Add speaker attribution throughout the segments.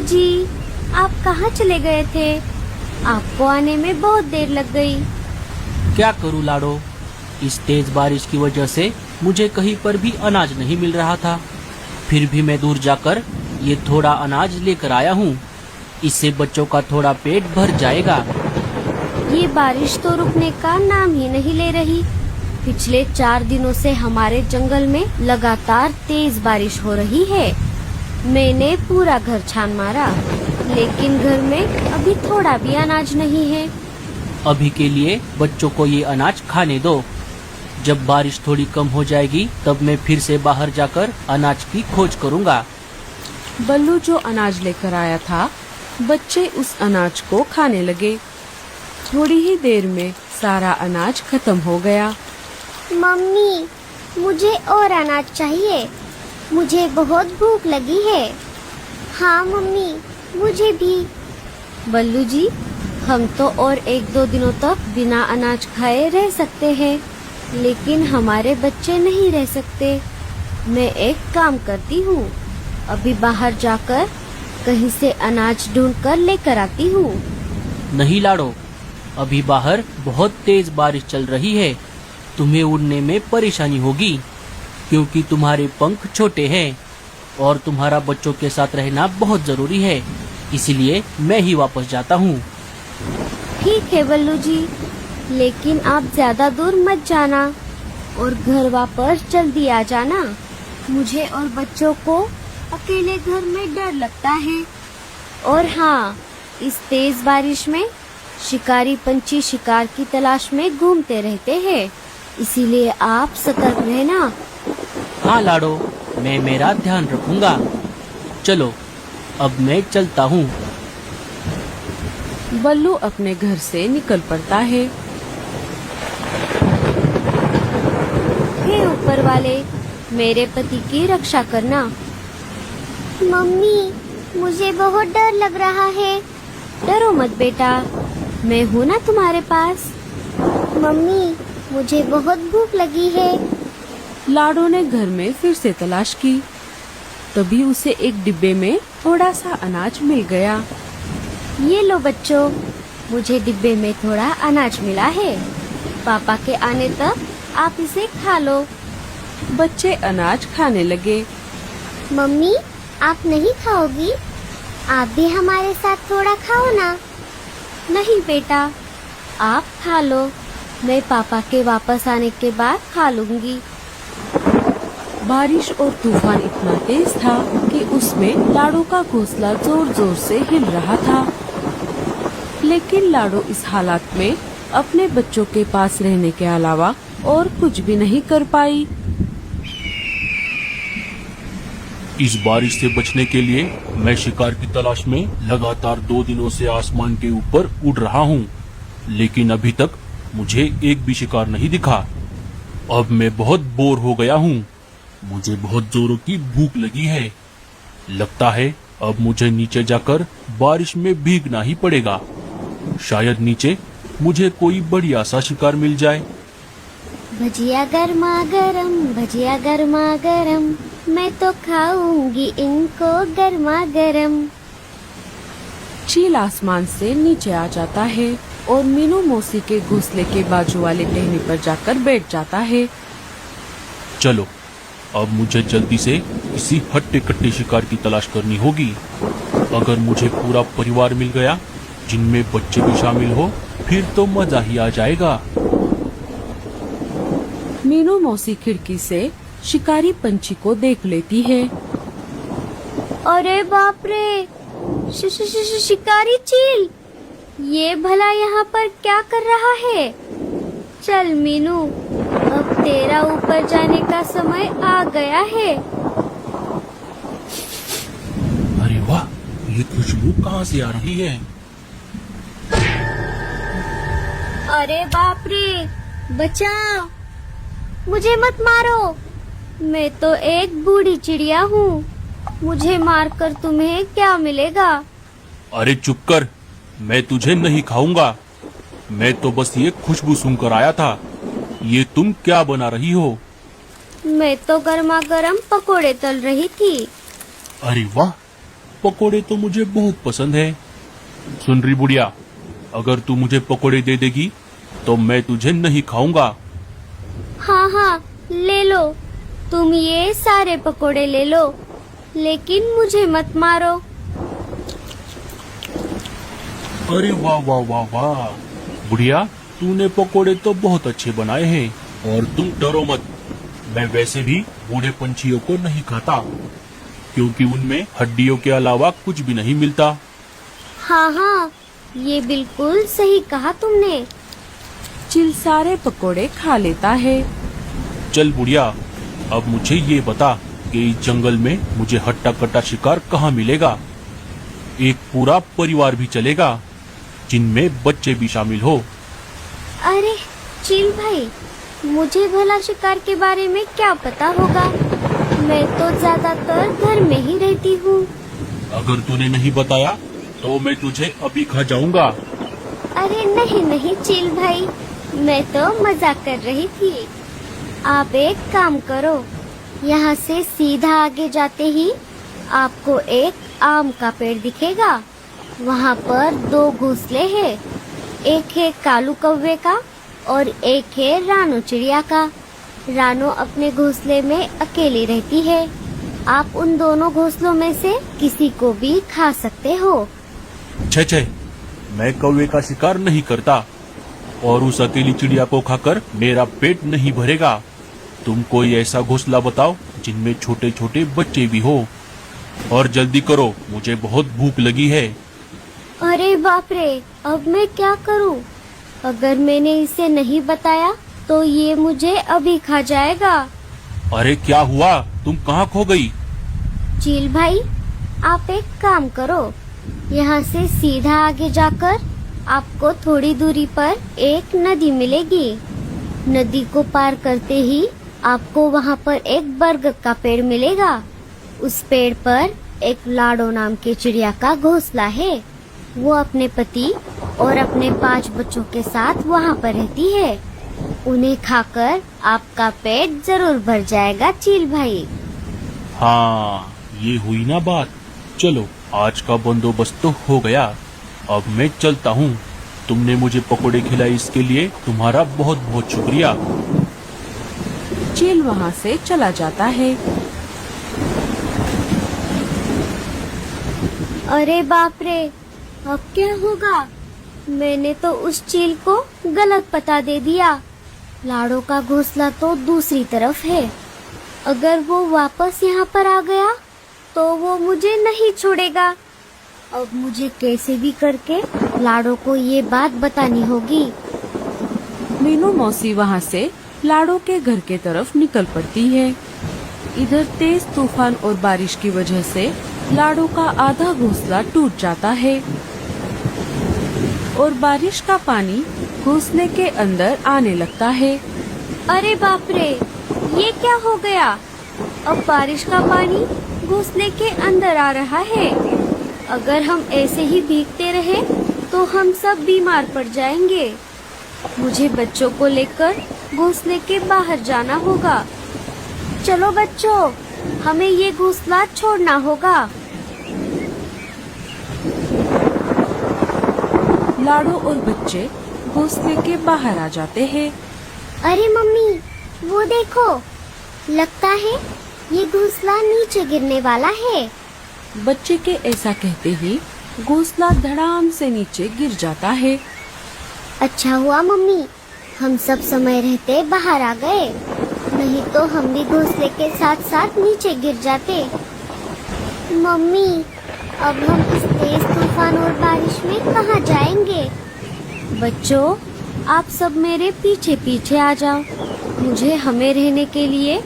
Speaker 1: जी, आप कहाँ चले गए थे? आपको आने में बहुत देर लग गई।
Speaker 2: क्या करूँ लाडो, इस तेज बारिश की वजह से मुझे कहीं पर भी अनाज नहीं मिल रहा था। फिर भी मैं दूर जाकर ये थोड़ा अनाज लेकर आया हूँ। इससे बच्चों का थोड़ा पेट भर जाएगा।
Speaker 1: ये बारिश तो रुकने का नाम ही नहीं ले रही। पिछले 4 दिनों से हमारे जंगल में लगातार तेज बारिश हो रही है। मैंने पूरा घर छान मारा, लेकिन घर में अभी थोड़ा भी अनाज नहीं है।
Speaker 2: अभी के लिए बच्चों को ये अनाज खाने दो। जब बारिश थोड़ी कम हो जाएगी तब मैं फिर से बाहर जाकर अनाज की खोज करूँगा।
Speaker 3: बल्लू जो अनाज लेकर आया था, बच्चे उस अनाज को खाने लगे। थोड़ी ही देर में सारा अनाज खत्म हो गया।
Speaker 1: मम्मी, मुझे और अनाज चाहिए। मुझे बहुत भूख लगी है। हाँ मम्मी, मुझे भी। बल्लू जी, हम तो और 1-2 दिनों तक बिना अनाज खाए रह सकते हैं, लेकिन हमारे बच्चे नहीं रह सकते। मैं एक काम करती हूँ, अभी बाहर जाकर कहीं से अनाज ढूंढकर लेकर आती हूँ।
Speaker 2: नहीं लाडो, अभी बाहर बहुत तेज बारिश चल रही है। तुम्हें उड़ने में परेशानी होगी, क्योंकि तुम्हारे पंख छोटे हैं और तुम्हारा बच्चों के साथ रहना बहुत जरूरी है। इसलिए मैं ही वापस जाता हूँ।
Speaker 1: ठीक है बल्लू जी, लेकिन आप ज्यादा दूर मत जाना और घर वापस जल्दी आ जाना। मुझे और बच्चों को अकेले घर में डर लगता है। और हाँ, इस तेज बारिश में शिकारी पंछी शिकार की तलाश में घूमते रहते हैं, इसीलिए आप सतर्क रहना।
Speaker 2: हाँ लाडो, मैं मेरा ध्यान रखूंगा। चलो, अब मैं चलता हूँ।
Speaker 3: बल्लू अपने घर से निकल पड़ता है।
Speaker 1: हे ऊपर वाले, मेरे पति की रक्षा करना। मम्मी, मुझे बहुत डर लग रहा है। डरो मत बेटा, मैं हूँ ना तुम्हारे पास। मम्मी, मुझे बहुत भूख लगी है।
Speaker 3: लाडो ने घर में फिर से तलाश की। तभी उसे एक डिब्बे में थोड़ा सा अनाज मिल गया।
Speaker 1: ये लो बच्चों, मुझे डिब्बे में थोड़ा अनाज मिला है। पापा के आने तक आप इसे खा लो।
Speaker 3: बच्चे अनाज खाने लगे।
Speaker 1: मम्मी, आप नहीं खाओगी? आप भी हमारे साथ थोड़ा खाओ ना। नहीं बेटा, आप खा लो। मैं पापा के वापस आने के बाद खा लूंगी।
Speaker 3: बारिश और तूफान इतना तेज था कि उसमें लाडो का घोंसला जोर जोर से हिल रहा था। लेकिन लाडो इस हालात में अपने बच्चों के पास रहने के अलावा और कुछ भी नहीं कर पाई।
Speaker 4: इस बारिश से बचने के लिए मैं शिकार की तलाश में लगातार 2 दिनों से आसमान के ऊपर उड़ रहा हूँ, लेकिन अभी तक मुझे एक भी शिकार नहीं दिखा। अब मैं बहुत बोर हो गया हूँ। मुझे बहुत जोरों की भूख लगी है। लगता है अब मुझे नीचे जाकर बारिश में भीगना ही पड़ेगा। शायद नीचे मुझे कोई बढ़िया सा शिकार मिल जाए।
Speaker 1: भजिया गर्मा गरम, भजिया गर्मा गरम, मैं तो खाऊंगी इनको गर्मा गरम।
Speaker 3: चील आसमान से नीचे आ जाता है और मीनू मौसी के घोंसले के बाजू वाले टहनी पर जाकर बैठ जाता है।
Speaker 4: चलो, अब मुझे जल्दी से किसी हट्टे कट्टे शिकार की तलाश करनी होगी। अगर मुझे पूरा परिवार मिल गया, जिनमें बच्चे भी शामिल हो, फिर तो मजा ही आ जाएगा।
Speaker 3: मीनू मौसी खिड़की से शिकारी पंछी को देख लेती है।
Speaker 1: अरे बाप रे, शिकारी चील, ये भला यहाँ पर क्या कर रहा है? चल मीनू, अब तेरा ऊपर जाने का समय आ गया है।
Speaker 4: अरे वाह, ये खुशबू कहाँ से आ रही है?
Speaker 1: अरे बाप रे, बचाओ, मुझे मत मारो। मैं तो एक बूढ़ी चिड़िया हूँ। मुझे मारकर तुम्हें क्या मिलेगा?
Speaker 4: अरे चुप कर, मैं तुझे नहीं खाऊंगा। मैं तो बस ये खुशबू सुनकर आया था। ये तुम क्या बना रही हो?
Speaker 1: मैं तो गर्मा गर्म पकोड़े तल रही थी।
Speaker 4: अरे वाह, पकोड़े तो मुझे बहुत पसंद है। सुन रही बुढ़िया, अगर तू मुझे पकोड़े दे देगी तो मैं तुझे नहीं खाऊंगा।
Speaker 1: हाँ हाँ, ले लो, तुम ये सारे पकोड़े ले लो, लेकिन मुझे मत मारो।
Speaker 4: अरे वाह वाह वाह वाह, बुढ़िया तूने पकोड़े तो बहुत अच्छे बनाए हैं। और तुम डरो मत, मैं वैसे भी बूढ़े पंछियों को नहीं खाता, क्योंकि उनमें हड्डियों के अलावा कुछ भी नहीं मिलता।
Speaker 1: हाँ हाँ, ये बिल्कुल सही कहा तुमने।
Speaker 3: चील सारे पकोड़े खा लेता है।
Speaker 4: चल बुढ़िया, अब मुझे ये बता कि इस जंगल में मुझे हट्टा कट्टा शिकार कहाँ मिलेगा। एक पूरा परिवार भी चलेगा, जिनमें बच्चे भी शामिल हो।
Speaker 1: अरे चील भाई, मुझे भला शिकार के बारे में क्या पता होगा, मैं तो ज्यादातर घर में ही रहती हूँ।
Speaker 4: अगर तूने नहीं बताया तो मैं तुझे अभी खा जाऊंगा।
Speaker 1: अरे नहीं नहीं चील भाई, मैं तो मजाक कर रही थी। आप एक काम करो, यहाँ से सीधा आगे जाते ही आपको एक आम का पेड़ दिखेगा। वहाँ पर 2 घोंसले हैं, एक है कालू कौवे का और एक है रानो चिड़िया का। रानो अपने घोंसले में अकेली रहती है। आप उन दोनों घोंसलों में से किसी को भी खा सकते हो।
Speaker 4: छे, मैं कौवे का शिकार नहीं करता और उस अकेली चिड़िया को खाकर मेरा पेट नहीं भरेगा। तुम कोई ऐसा घोंसला बताओ जिनमें छोटे छोटे बच्चे भी हो, और जल्दी करो, मुझे बहुत भूख लगी है।
Speaker 1: अरे बाप रे, अब मैं क्या करूं? अगर मैंने इसे नहीं बताया तो ये मुझे अभी खा जाएगा।
Speaker 4: अरे क्या हुआ, तुम कहाँ खो गई?
Speaker 1: चील भाई, आप एक काम करो, यहाँ से सीधा आगे जाकर आपको थोड़ी दूरी पर एक नदी मिलेगी। नदी को पार करते ही आपको वहाँ पर एक बरगद का पेड़ मिलेगा। उस पेड़ पर एक लाडो नाम की चिड़िया का घोंसला है। वो अपने पति और अपने 5 बच्चों के साथ वहाँ पर रहती है। उन्हें खाकर आपका पेट जरूर भर जाएगा चील भाई।
Speaker 4: हाँ, ये हुई ना बात। चलो, आज का बंदोबस्त तो हो गया। अब मैं चलता हूँ। तुमने मुझे पकोड़े खिलाए, इसके लिए तुम्हारा बहुत बहुत शुक्रिया।
Speaker 3: चील वहाँ से चला जाता है।
Speaker 1: अरे बाप रे, अब क्या होगा? मैंने तो उस चील को गलत पता दे दिया। लाडो का घोंसला तो दूसरी तरफ है। अगर वो वापस यहाँ पर आ गया तो वो मुझे नहीं छोड़ेगा। अब मुझे कैसे भी करके लाडो को ये बात बतानी होगी।
Speaker 3: मीनू मौसी वहाँ से लाडो के घर के तरफ निकल पड़ती है। इधर तेज तूफान और बारिश की वजह से लाडो का आधा घोंसला टूट जाता है और बारिश का पानी घोंसले के अंदर आने लगता है।
Speaker 1: अरे बाप रे, ये क्या हो गया? अब बारिश का पानी घोंसले के अंदर आ रहा है। अगर हम ऐसे ही भीगते रहे तो हम सब बीमार पड़ जाएंगे। मुझे बच्चों को लेकर घोंसले के बाहर जाना होगा। चलो बच्चों, हमें ये घोंसला छोड़ना होगा।
Speaker 3: लाडो और बच्चे घोंसले के बाहर आ जाते हैं।
Speaker 1: अरे मम्मी, वो देखो, लगता है ये घोंसला नीचे गिरने वाला है।
Speaker 3: बच्चे के ऐसा कहते ही घोंसला धड़ाम से नीचे गिर जाता है।
Speaker 1: अच्छा हुआ मम्मी, हम सब समय रहते बाहर आ गए, नहीं तो हम भी घोंसले के साथ साथ नीचे गिर जाते। मम्मी, अब हम इस तेज तूफान और बारिश में कहाँ जाएंगे? बच्चों, आप सब मेरे पीछे पीछे आ जाओ। मुझे हमें रहने के लिए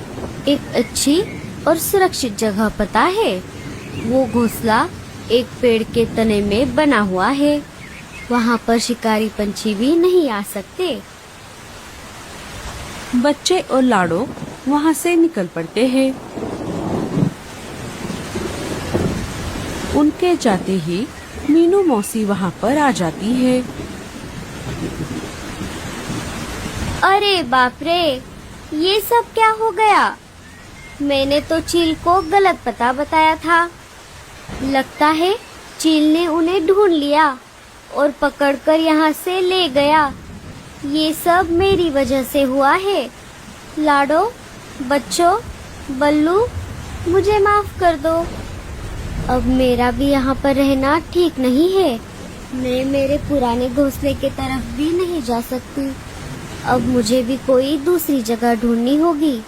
Speaker 1: एक अच्छी और सुरक्षित जगह पता है। वो घोंसला एक पेड़ के तने में बना हुआ है। वहाँ पर शिकारी पंछी भी नहीं आ सकते।
Speaker 3: बच्चे और लाडो वहाँ से निकल पड़ते हैं। उनके जाते ही मीनू मौसी वहाँ पर आ जाती है।
Speaker 1: अरे बाप रे, ये सब क्या हो गया? मैंने तो चील को गलत पता बताया था। लगता है चील ने उन्हें ढूंढ लिया और पकड़कर यहाँ से ले गया। ये सब मेरी वजह से हुआ है। लाडो, बच्चों, बल्लू, मुझे माफ कर दो। अब मेरा भी यहाँ पर रहना ठीक नहीं है। मैं मेरे पुराने घोंसले के तरफ भी नहीं जा सकती। अब मुझे भी कोई दूसरी जगह ढूंढनी होगी।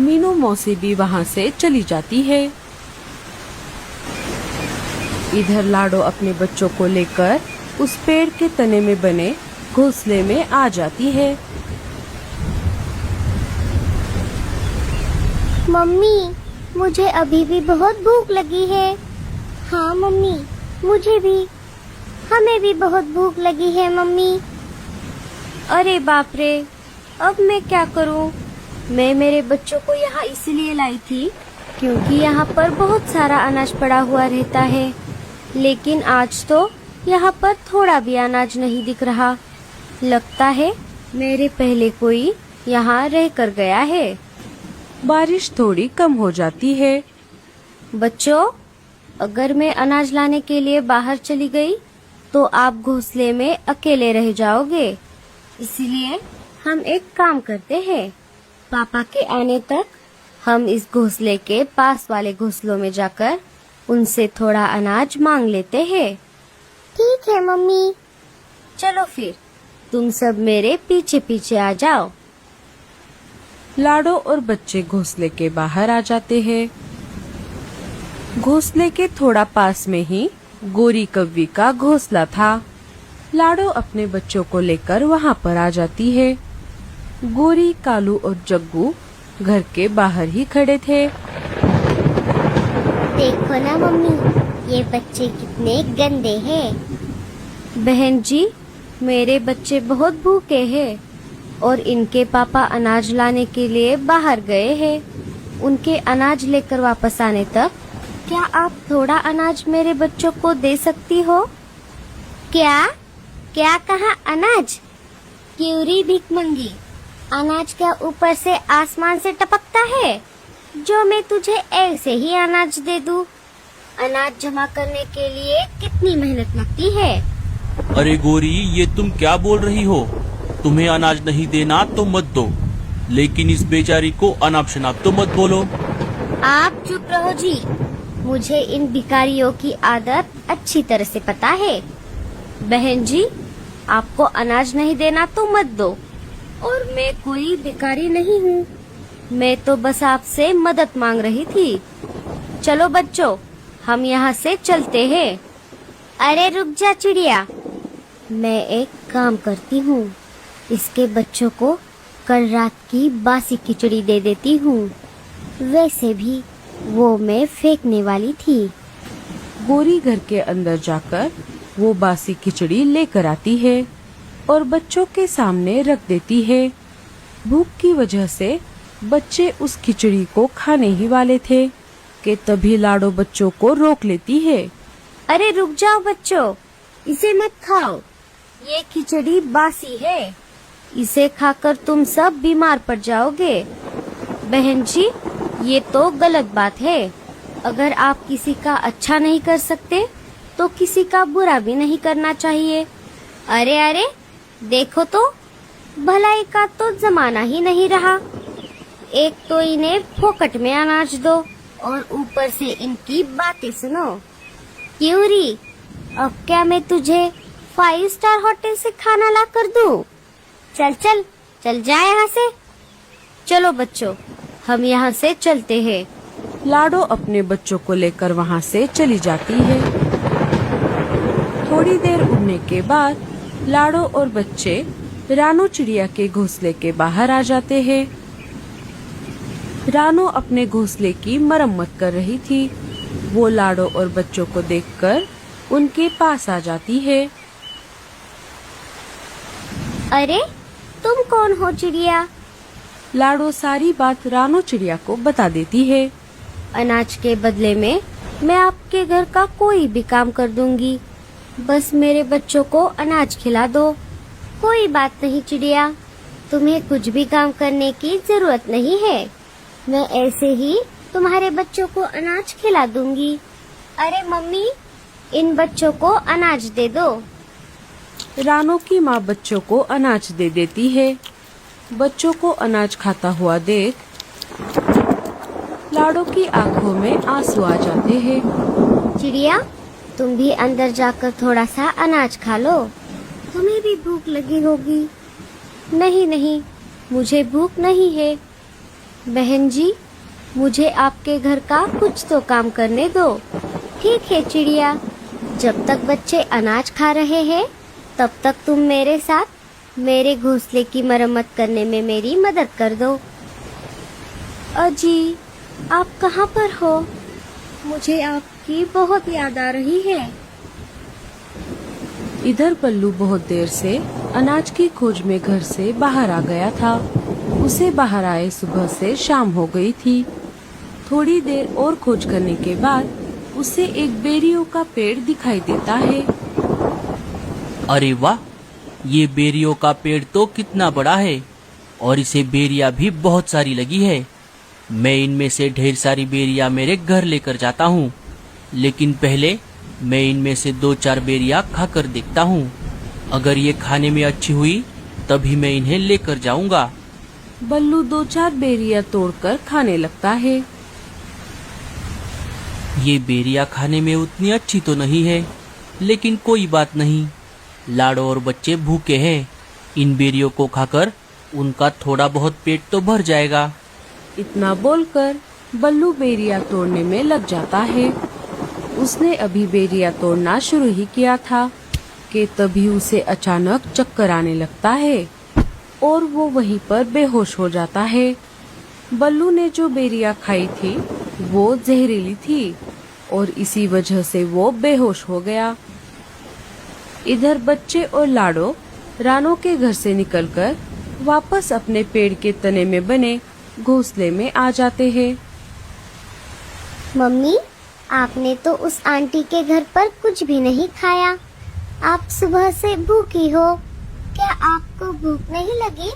Speaker 3: मीनू मौसी भी वहाँ से चली जाती है। इधर लाडो अपने बच्चों को लेकर उस पेड़ के तने में बने घोंसले में आ जाती है।
Speaker 1: मम्मी, मुझे अभी भी बहुत भूख लगी है। हाँ मम्मी, मुझे भी। हमें भी बहुत भूख लगी है मम्मी। अरे बाप रे, अब मैं क्या करूं? मैं मेरे बच्चों को यहाँ इसलिए लाई थी क्योंकि यहाँ पर बहुत सारा अनाज पड़ा हुआ रहता है, लेकिन आज तो यहाँ पर थोड़ा भी अनाज नहीं दिख रहा। लगता है मेरे पहले कोई यहाँ रह कर गया है।
Speaker 3: बारिश थोड़ी कम हो जाती है।
Speaker 1: बच्चों, अगर मैं अनाज लाने के लिए बाहर चली गई तो आप घोंसले में अकेले रह जाओगे। इसलिए हम एक काम करते हैं, पापा के आने तक हम इस घोंसले के पास वाले घोंसलों में जाकर उनसे थोड़ा अनाज मांग लेते हैं। ठीक है मम्मी। चलो फिर, तुम सब मेरे पीछे पीछे आ जाओ।
Speaker 3: लाडो और बच्चे घोंसले के बाहर आ जाते हैं। घोंसले के थोड़ा पास में ही गोरी कव्वी का घोंसला था। लाडो अपने बच्चों को लेकर वहाँ पर आ जाती है। गोरी, कालू और जग्गू घर के बाहर ही खड़े थे।
Speaker 1: देखो ना मम्मी, ये बच्चे कितने गंदे हैं। बहन जी, मेरे बच्चे बहुत भूखे हैं और इनके पापा अनाज लाने के लिए बाहर गए हैं। उनके अनाज लेकर वापस आने तक क्या आप थोड़ा अनाज मेरे बच्चों को दे सकती हो? क्या क्या कहा अनाज? क्यूरी भिखमंगी, अनाज क्या ऊपर से आसमान से टपकता है जो मैं तुझे ऐसे ही अनाज दे दूं? अनाज जमा करने के लिए कितनी मेहनत लगती है।
Speaker 2: अरे गोरी, ये तुम क्या बोल रही हो? तुम्हें अनाज नहीं देना तो मत दो, लेकिन इस बेचारी को अनाप शनाप तो मत बोलो।
Speaker 1: आप चुप रहो जी। मुझे इन भिखारियों की आदत अच्छी तरह से पता है। बहन जी, आपको अनाज नहीं देना तो मत दो। और मैं कोई भिखारी नहीं हूँ, मैं तो बस आपसे मदद मांग रही थी। चलो बच्चों, हम यहाँ से चलते हैं। अरे रुक जा चिड़िया, मैं एक काम करती हूँ। इसके बच्चों को कल रात की बासी खिचड़ी दे देती हूँ। वैसे भी वो मैं फेंकने वाली थी।
Speaker 3: गोरी घर के अंदर जाकर वो बासी खिचड़ी लेकर आती है और बच्चों के सामने रख देती है। भूख की वजह से बच्चे उस खिचड़ी को खाने ही वाले थे कि तभी लाडो बच्चों को रोक लेती है।
Speaker 1: अरे रुक जाओ बच्चों, इसे मत खाओ। ये खिचड़ी बासी है, इसे खाकर तुम सब बीमार पड़ जाओगे। बहन जी, ये तो गलत बात है। अगर आप किसी का अच्छा नहीं कर सकते तो किसी का बुरा भी नहीं करना चाहिए। अरे अरे, देखो तो, भलाई का तो जमाना ही नहीं रहा। एक तो इन्हें फोकट में अनाज दो और ऊपर से इनकी बातें सुनो। क्यूरी, अब क्या मैं तुझे 5 स्टार होटल से खाना ला कर दूं? चल चल चल जा यहाँ से। चलो बच्चों, हम यहाँ से चलते हैं।
Speaker 3: लाडो अपने बच्चों को लेकर वहाँ से चली जाती है। थोड़ी देर उड़ने के बाद लाडो और बच्चे रानो चिड़िया के घोंसले के बाहर आ जाते हैं। रानो अपने घोंसले की मरम्मत कर रही थी। वो लाडो और बच्चों को देखकर उनके पास आ जाती है।
Speaker 1: अरे तुम कौन हो चिड़िया?
Speaker 3: लाडो सारी बात रानो चिड़िया को बता देती है।
Speaker 1: अनाज के बदले में मैं आपके घर का कोई भी काम कर दूंगी, बस मेरे बच्चों को अनाज खिला दो। कोई बात नहीं चिड़िया, तुम्हें कुछ भी काम करने की जरूरत नहीं है। मैं ऐसे ही तुम्हारे बच्चों को अनाज खिला दूंगी। अरे मम्मी, इन बच्चों को अनाज दे दो।
Speaker 3: रानो की माँ बच्चों को अनाज दे देती है। बच्चों को अनाज खाता हुआ देख लाडो की आंखों में आंसू आ जाते हैं।
Speaker 1: चिड़िया, तुम भी अंदर जाकर थोड़ा सा अनाज खा लो, तुम्हें भी भूख लगी होगी। नहीं नहीं, मुझे भूख नहीं है। बहन जी, मुझे आपके घर का कुछ तो काम करने दो। ठीक है चिड़िया, जब तक बच्चे अनाज खा रहे हैं तब तक तुम मेरे साथ मेरे घोंसले की मरम्मत करने में मेरी मदद कर दो। अजी, आप कहाँ पर हो? मुझे आपकी बहुत याद आ रही है।
Speaker 3: इधर बल्लू बहुत देर से अनाज की खोज में घर से बाहर आ गया था। उसे बाहर आए सुबह से शाम हो गई थी। थोड़ी देर और खोज करने के बाद उसे एक बेरियों का पेड़ दिखाई देता है।
Speaker 2: अरे वाह, ये बेरियों का पेड़ तो कितना बड़ा है और इसे बेरियां भी बहुत सारी लगी है। मैं इनमें से ढेर सारी बेरियां मेरे घर लेकर जाता हूँ, लेकिन पहले मैं इनमें से 2-4 बेरियां खाकर देखता हूँ। अगर ये खाने में अच्छी हुई तभी मैं इन्हें लेकर जाऊंगा।
Speaker 3: बल्लू 2-4 बेरियां तोड़कर खाने लगता है।
Speaker 2: ये बेरियां खाने में उतनी अच्छी तो नहीं है, लेकिन कोई बात नहीं। लाडो और बच्चे भूखे हैं, इन बेरियों को खाकर उनका थोड़ा बहुत पेट तो भर जाएगा।
Speaker 3: इतना बोलकर बल्लू बेरियां तोड़ने में लग जाता है। उसने अभी बेरियां तोड़ना शुरू ही किया था कि तभी उसे अचानक चक्कर आने लगता है और वो वहीं पर बेहोश हो जाता है। बल्लू ने जो बेरियां खाई थी वो जहरीली थी और इसी वजह से वो बेहोश हो गया। इधर बच्चे और लाडो रानो के घर से निकलकर वापस अपने पेड़ के तने में बने घोंसले में आ जाते हैं।
Speaker 1: मम्मी, आपने तो उस आंटी के घर पर कुछ भी नहीं खाया। आप सुबह से भूखी हो, क्या आपको भूख नहीं लगी?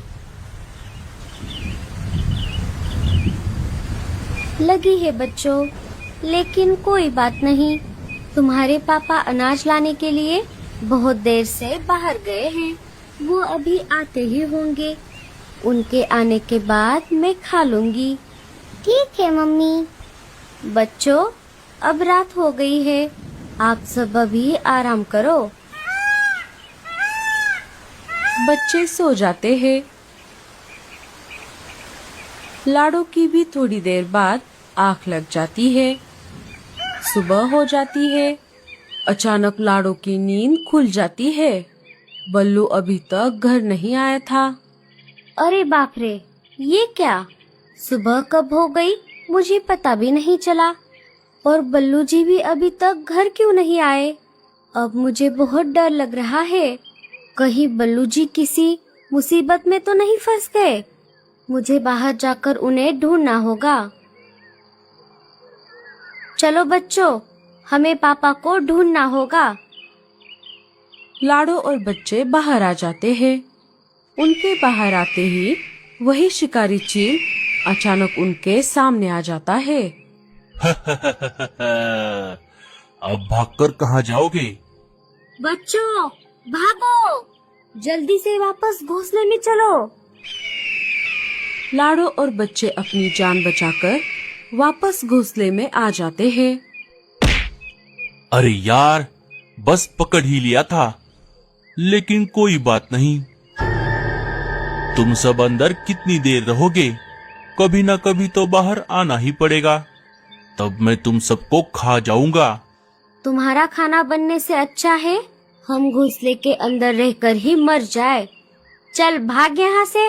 Speaker 1: लगी है बच्चों, लेकिन कोई बात नहीं। तुम्हारे पापा अनाज लाने के लिए बहुत देर से बाहर गए हैं, वो अभी आते ही होंगे। उनके आने के बाद मैं खा लूंगी। ठीक है मम्मी। बच्चों, अब रात हो गई है, आप सब अभी आराम करो।
Speaker 3: बच्चे सो जाते हैं। लाडो की भी थोड़ी देर बाद आंख लग जाती है। सुबह हो जाती है। अचानक लाडो की नींद खुल जाती है। बल्लू अभी तक घर नहीं आया था।
Speaker 1: अरे बाप रे, ये क्या? सुबह कब हो गई मुझे पता भी नहीं चला। और बल्लू जी भी अभी तक घर क्यों नहीं आए? अब मुझे बहुत डर लग रहा है। कहीं बल्लू जी किसी मुसीबत में तो नहीं फंस गए। मुझे बाहर जाकर उन्हें ढूंढना होगा। चलो बच्चों, हमें पापा को ढूंढना होगा।
Speaker 3: लाडो और बच्चे बाहर आ जाते हैं। उनके बाहर आते ही वही शिकारी चील अचानक उनके सामने आ जाता है।
Speaker 4: अब भागकर कहाँ जाओगे?
Speaker 1: बच्चों, भागो, जल्दी से वापस घोंसले में चलो।
Speaker 3: लाडो और बच्चे अपनी जान बचाकर वापस घोंसले में आ जाते हैं।
Speaker 4: अरे यार, बस पकड़ ही लिया था, लेकिन कोई बात नहीं। तुम सब अंदर कितनी देर रहोगे? कभी ना कभी तो बाहर आना ही पड़ेगा। तब मैं तुम सबको खा जाऊंगा।
Speaker 1: तुम्हारा खाना बनने से अच्छा है हम घोंसले के अंदर रहकर ही मर जाए। चल भाग यहाँ से।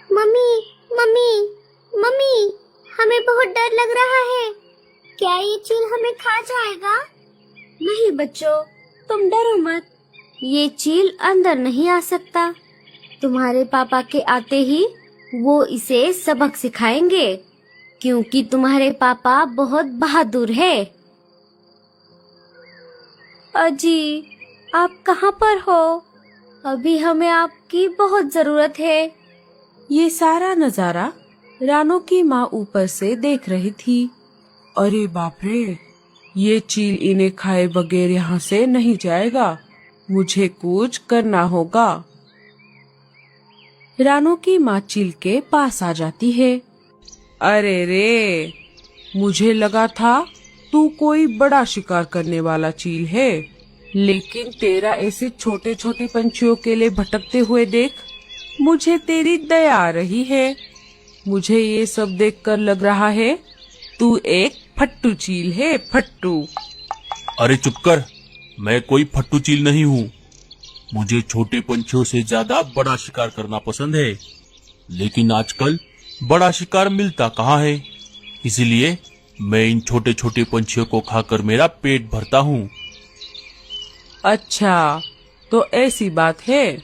Speaker 1: मम्मी, मम्मी, मम्मी, हमें बहुत डर लग रहा है। क्या ये चील हमें खा जाएगा? नहीं बच्चों, तुम डरो मत। ये चील अंदर नहीं आ सकता। तुम्हारे पापा के आते ही वो इसे सबक सिखाएंगे, क्योंकि तुम्हारे पापा बहुत बहादुर है। अजी, आप कहाँ पर हो? अभी हमें आपकी बहुत जरूरत है।
Speaker 3: ये सारा नजारा रानो की माँ ऊपर से देख रही थी। अरे बाप रे, ये चील इन्हें खाए बगैर यहाँ से नहीं जाएगा। मुझे कुछ करना होगा। रानू की माँ चील के पास आ जाती है। अरे रे, मुझे लगा था तू कोई बड़ा शिकार करने वाला चील है, लेकिन तेरा ऐसे छोटे छोटे पंछियों के लिए भटकते हुए देख मुझे तेरी दया आ रही है। मुझे ये सब देखकर लग रहा है तू एक फट्टू चील है, फट्टू।
Speaker 4: अरे चुप कर, मैं कोई फट्टू चील नहीं हूँ। मुझे छोटे पंछियों से ज्यादा बड़ा शिकार करना पसंद है, लेकिन आजकल बड़ा शिकार मिलता कहाँ है, इसलिए मैं इन छोटे छोटे पंछियों को खाकर मेरा पेट भरता हूँ।
Speaker 3: अच्छा, तो ऐसी बात है।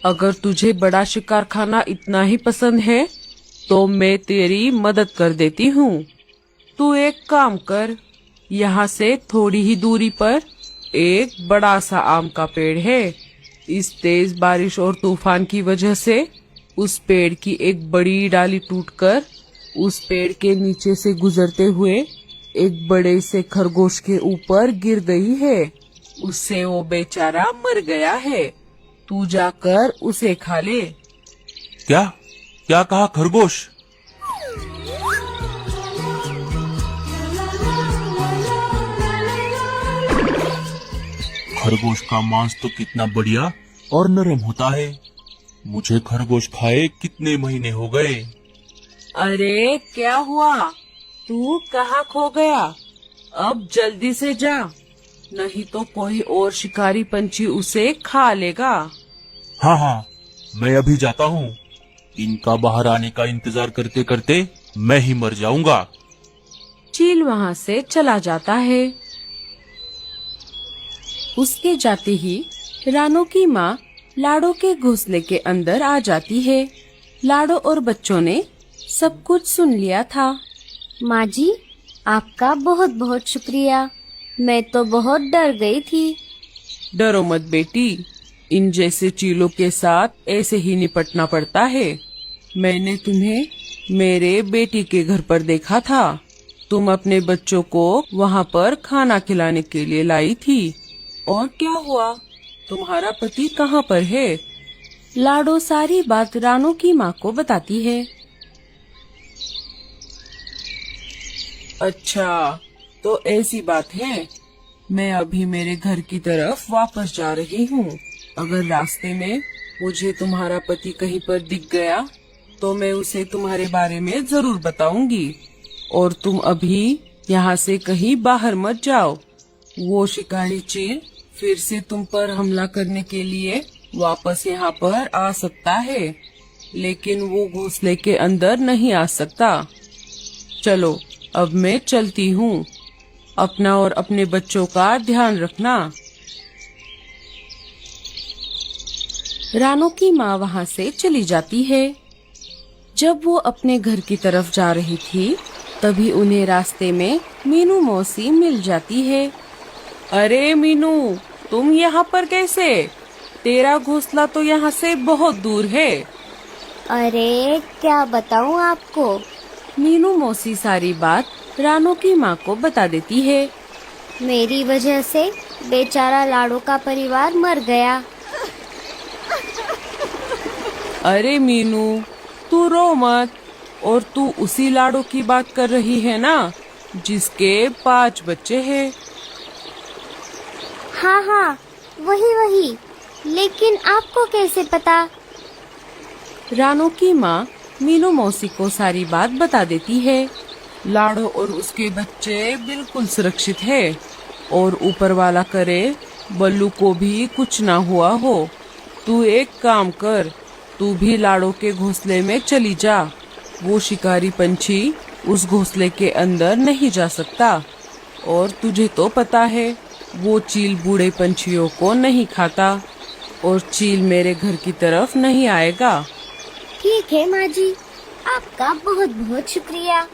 Speaker 3: अगर तुझे बड़ा शिकार खाना इतना ही पसंद है तो मैं तेरी मदद कर देती हूँ। तू एक काम कर, यहाँ से थोड़ी ही दूरी पर एक बड़ा सा आम का पेड़ है। इस तेज बारिश और तूफान की वजह से उस पेड़ की एक बड़ी डाली टूटकर उस पेड़ के नीचे से गुजरते हुए एक बड़े से खरगोश के ऊपर गिर गई है। उससे वो बेचारा मर गया है। तू जाकर उसे खा ले।
Speaker 4: क्या क्या कहा खरगोश? खरगोश का मांस तो कितना बढ़िया और नरम होता है। मुझे खरगोश खाए कितने महीने हो गए।
Speaker 3: अरे क्या हुआ, तू कहाँ खो गया? अब जल्दी से जा, नहीं तो कोई और शिकारी पंछी उसे खा लेगा।
Speaker 4: हाँ, मैं अभी जाता हूँ। इनका बाहर आने का इंतजार करते करते मैं ही मर जाऊंगा।
Speaker 3: चील वहाँ से चला जाता है। उसके जाते ही रानू की माँ लाडो के घोंसले के अंदर आ जाती है। लाडो और बच्चों ने सब कुछ सुन लिया था।
Speaker 1: माँ जी, आपका बहुत बहुत शुक्रिया। मैं तो बहुत डर गई थी।
Speaker 3: डरो मत बेटी, इन जैसे चीलों के साथ ऐसे ही निपटना पड़ता है। मैंने तुम्हें मेरे बेटी के घर पर देखा था। तुम अपने बच्चों को वहाँ पर खाना खिलाने के लिए लाई थी। और क्या हुआ? तुम्हारा पति कहाँ पर है? लाडो सारी बात रानू की माँ को बताती है। अच्छा, तो ऐसी बात है। मैं अभी मेरे घर की तरफ वापस जा रही हूँ। अगर रास्ते में मुझे तुम्हारा पति कहीं पर दिख गया तो मैं उसे तुम्हारे बारे में जरूर बताऊंगी। और तुम अभी यहाँ से कहीं बाहर मत जाओ। वो शिकारी चील फिर से तुम पर हमला करने के लिए वापस यहाँ पर आ सकता है, लेकिन वो घोंसले के अंदर नहीं आ सकता। चलो, अब मैं चलती हूँ। अपना और अपने बच्चों का ध्यान रखना। रानू की माँ वहाँ से चली जाती है। जब वो अपने घर की तरफ जा रही थी, तभी उन्हें रास्ते में मीनू मौसी मिल जाती है। अरे मीनू, तुम यहाँ पर कैसे? तेरा घोंसला तो यहाँ से बहुत दूर है।
Speaker 1: अरे क्या बताऊँ आपको।
Speaker 3: मीनू मौसी सारी बात रानू की माँ को बता देती है।
Speaker 1: मेरी वजह से बेचारा लाडो का परिवार मर गया।
Speaker 3: अरे मीनू, तू रो मत। और तू उसी लाडो की बात कर रही है ना, जिसके 5 बच्चे हैं?
Speaker 1: हाँ, वही। लेकिन आपको कैसे पता?
Speaker 3: रानू की माँ मीनू मौसी को सारी बात बता देती है। लाडो और उसके बच्चे बिल्कुल सुरक्षित है और ऊपर वाला करे बल्लू को भी कुछ ना हुआ हो। तू एक काम कर, तू भी लाडो के घोंसले में चली जा। वो शिकारी पंछी उस घोंसले के अंदर नहीं जा सकता। और तुझे तो पता है, वो चील बूढ़े पंछियों को नहीं खाता और चील मेरे घर की तरफ नहीं आएगा।
Speaker 1: ठीक है माँ जी, आपका बहुत बहुत शुक्रिया।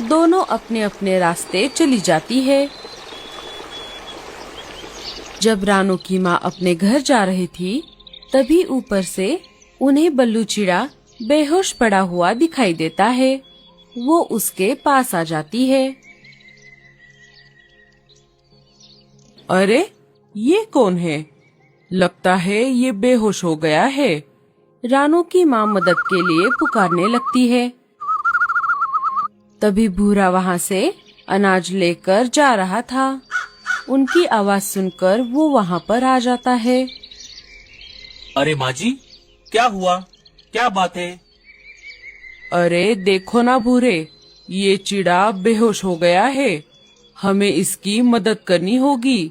Speaker 3: दोनों अपने अपने रास्ते चली जाती है। जब रानू की माँ अपने घर जा रही थी, तभी ऊपर से उन्हें बल्लू चिड़ा बेहोश पड़ा हुआ दिखाई देता है। वो उसके पास आ जाती है। अरे ये कौन है? लगता है ये बेहोश हो गया है। रानू की माँ मदद के लिए पुकारने लगती है। तभी भूरा वहाँ से अनाज लेकर जा रहा था। उनकी आवाज सुनकर वो वहाँ पर आ जाता है।
Speaker 2: अरे माँ जी, क्या हुआ? क्या बात है?
Speaker 3: अरे देखो ना भूरे, ये चिड़ा बेहोश हो गया है। हमें इसकी मदद करनी होगी।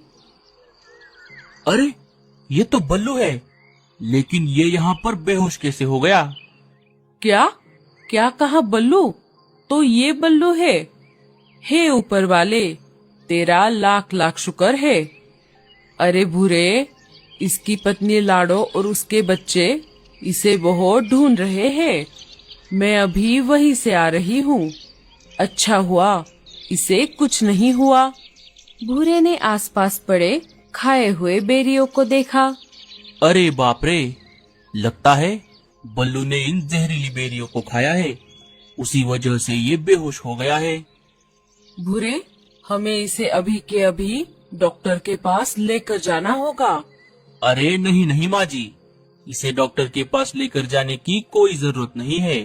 Speaker 2: अरे ये तो बल्लू है, लेकिन ये यहाँ पर बेहोश कैसे हो गया?
Speaker 3: क्या क्या कहा बल्लू? तो ये बल्लू है? हे ऊपर वाले, तेरा लाख लाख शुक्र है। अरे भूरे, इसकी पत्नी लाडो और उसके बच्चे इसे बहुत ढूंढ रहे हैं। मैं अभी वहीं से आ रही हूँ। अच्छा हुआ इसे कुछ नहीं हुआ। भूरे ने आसपास पड़े खाए हुए बेरियों को देखा।
Speaker 2: अरे बाप रे, लगता है बल्लू ने इन जहरीली बेरियों को खाया है, उसी वजह से ये बेहोश हो गया है।
Speaker 3: भूरे, हमें इसे अभी के अभी डॉक्टर के पास लेकर जाना होगा।
Speaker 2: अरे नहीं नहीं माँ जी, इसे डॉक्टर के पास लेकर जाने की कोई जरूरत नहीं है।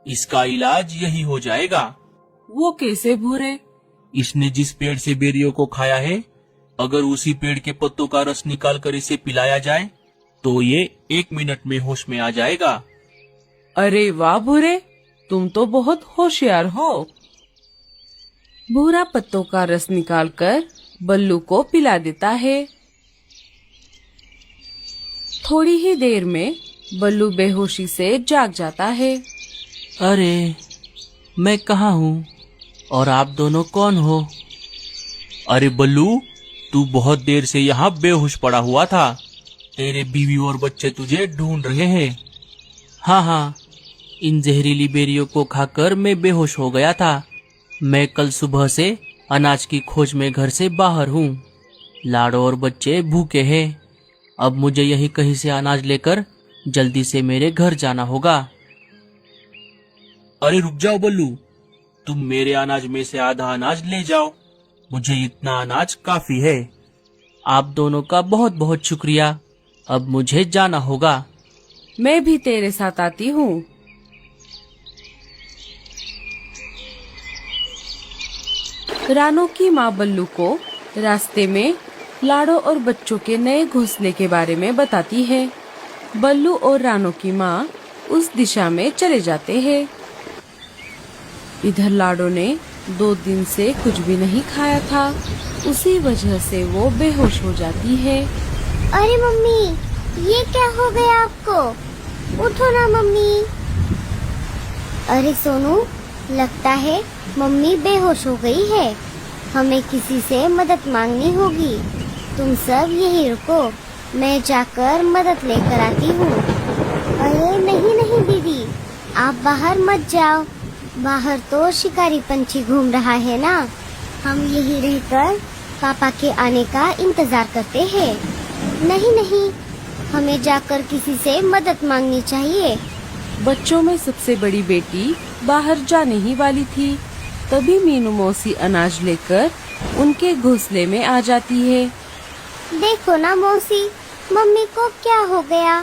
Speaker 2: इसका इलाज यही हो जाएगा।
Speaker 3: वो कैसे भूरे?
Speaker 2: इसने जिस पेड़ से बेरियों को खाया है, अगर उसी पेड़ के पत्तों का रस निकाल कर इसे पिलाया जाए तो ये 1 मिनट में होश में आ जाएगा।
Speaker 3: अरे वाह भूरे, तुम तो बहुत होशियार हो। भूरा पत्तों का रस निकालकर बल्लू को पिला देता है। थोड़ी ही देर में बल्लू बेहोशी से जाग जाता है।
Speaker 2: अरे मैं कहाँ हूँ और आप दोनों कौन हो? अरे बल्लू, तू बहुत देर से यहाँ बेहोश पड़ा हुआ था। तेरे बीवी और बच्चे तुझे ढूंढ रहे हैं। हाँ, इन जहरीली बेरियों को खाकर मैं बेहोश हो गया था। मैं कल सुबह से अनाज की खोज में घर से बाहर हूँ। लाडो और बच्चे भूखे हैं। अब मुझे यहीं कहीं से अनाज लेकर जल्दी से मेरे घर जाना होगा। अरे रुक जाओ बल्लू, तुम मेरे अनाज में से आधा अनाज ले जाओ। मुझे इतना अनाज काफी है। आप दोनों का बहुत बहुत शुक्रिया। अब मुझे जाना होगा।
Speaker 3: मैं भी तेरे साथ आती हूँ। रानू की माँ बल्लू को रास्ते में लाडो और बच्चों के नए घोंसले के बारे में बताती है। बल्लू और रानू की माँ उस दिशा में चले जाते हैं। इधर लाडो ने 2 दिन से कुछ भी नहीं खाया था, उसी वजह से वो बेहोश हो जाती है।
Speaker 1: अरे मम्मी, ये क्या हो गया आपको? उठो ना मम्मी। अरे सोनू, लगता है मम्मी बेहोश हो गई है। हमें किसी से मदद मांगनी होगी। तुम सब यहीं रुको, मैं जाकर मदद लेकर आती हूँ। अरे नहीं नहीं दीदी, आप बाहर मत जाओ। बाहर तो शिकारी पंछी घूम रहा है ना। हम यहीं रहकर पापा के आने का इंतजार करते हैं। नहीं नहीं, हमें जाकर किसी से मदद मांगनी चाहिए।
Speaker 3: बच्चों में सबसे बड़ी बेटी बाहर जाने ही वाली थी। तभी मीनू मौसी अनाज लेकर उनके घोंसले में आ जाती है।
Speaker 1: देखो ना मौसी, मम्मी को क्या हो गया?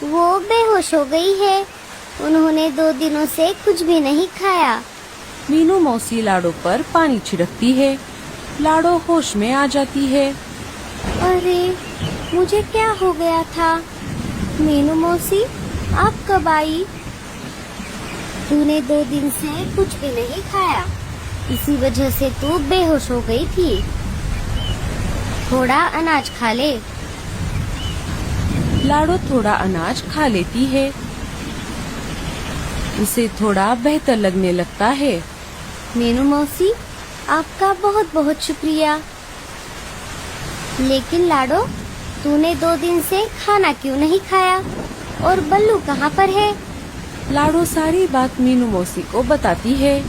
Speaker 1: वो बेहोश हो गई है। उन्होंने 2 दिनों से कुछ भी नहीं खाया।
Speaker 3: मीनू मौसी लाडो पर पानी छिड़कती है। लाडो होश में आ जाती है।
Speaker 1: अरे मुझे क्या हो गया था? मीनू मौसी, आप कब आई? तूने 2 दिन से कुछ भी नहीं खाया, इसी वजह से तू बेहोश हो गई थी। थोड़ा अनाज खा ले।
Speaker 3: लाडो थोड़ा अनाज खा लेती है। उसे थोड़ा बेहतर लगने लगता है।
Speaker 1: मीनू मौसी, आपका बहुत बहुत शुक्रिया। लेकिन लाडो, तूने 2 दिन से खाना क्यों नहीं खाया? और बल्लू कहाँ पर है?
Speaker 3: लाडो सारी बात मीनू मौसी को बताती है।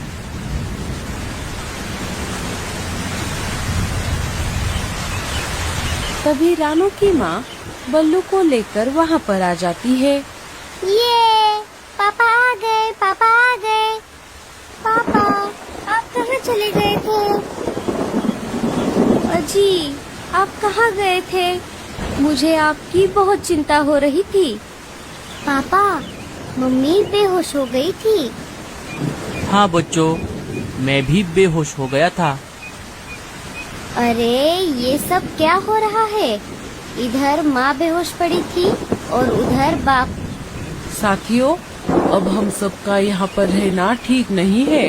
Speaker 3: तभी रानू की माँ बल्लू को लेकर वहाँ पर आ जाती है।
Speaker 1: ये पापा आ गए, पापा आ गए, पापा। चले गए थे? अजी, आप कहाँ गए थे? मुझे आपकी बहुत चिंता हो रही थी। पापा, मम्मी बेहोश हो गई थी।
Speaker 2: हाँ बच्चों, मैं भी बेहोश हो गया था।
Speaker 1: अरे, ये सब क्या हो रहा है? इधर माँ बेहोश पड़ी थी और उधर बाप।
Speaker 3: साथियों, अब हम सबका यहाँ पर रहना ठीक नहीं है।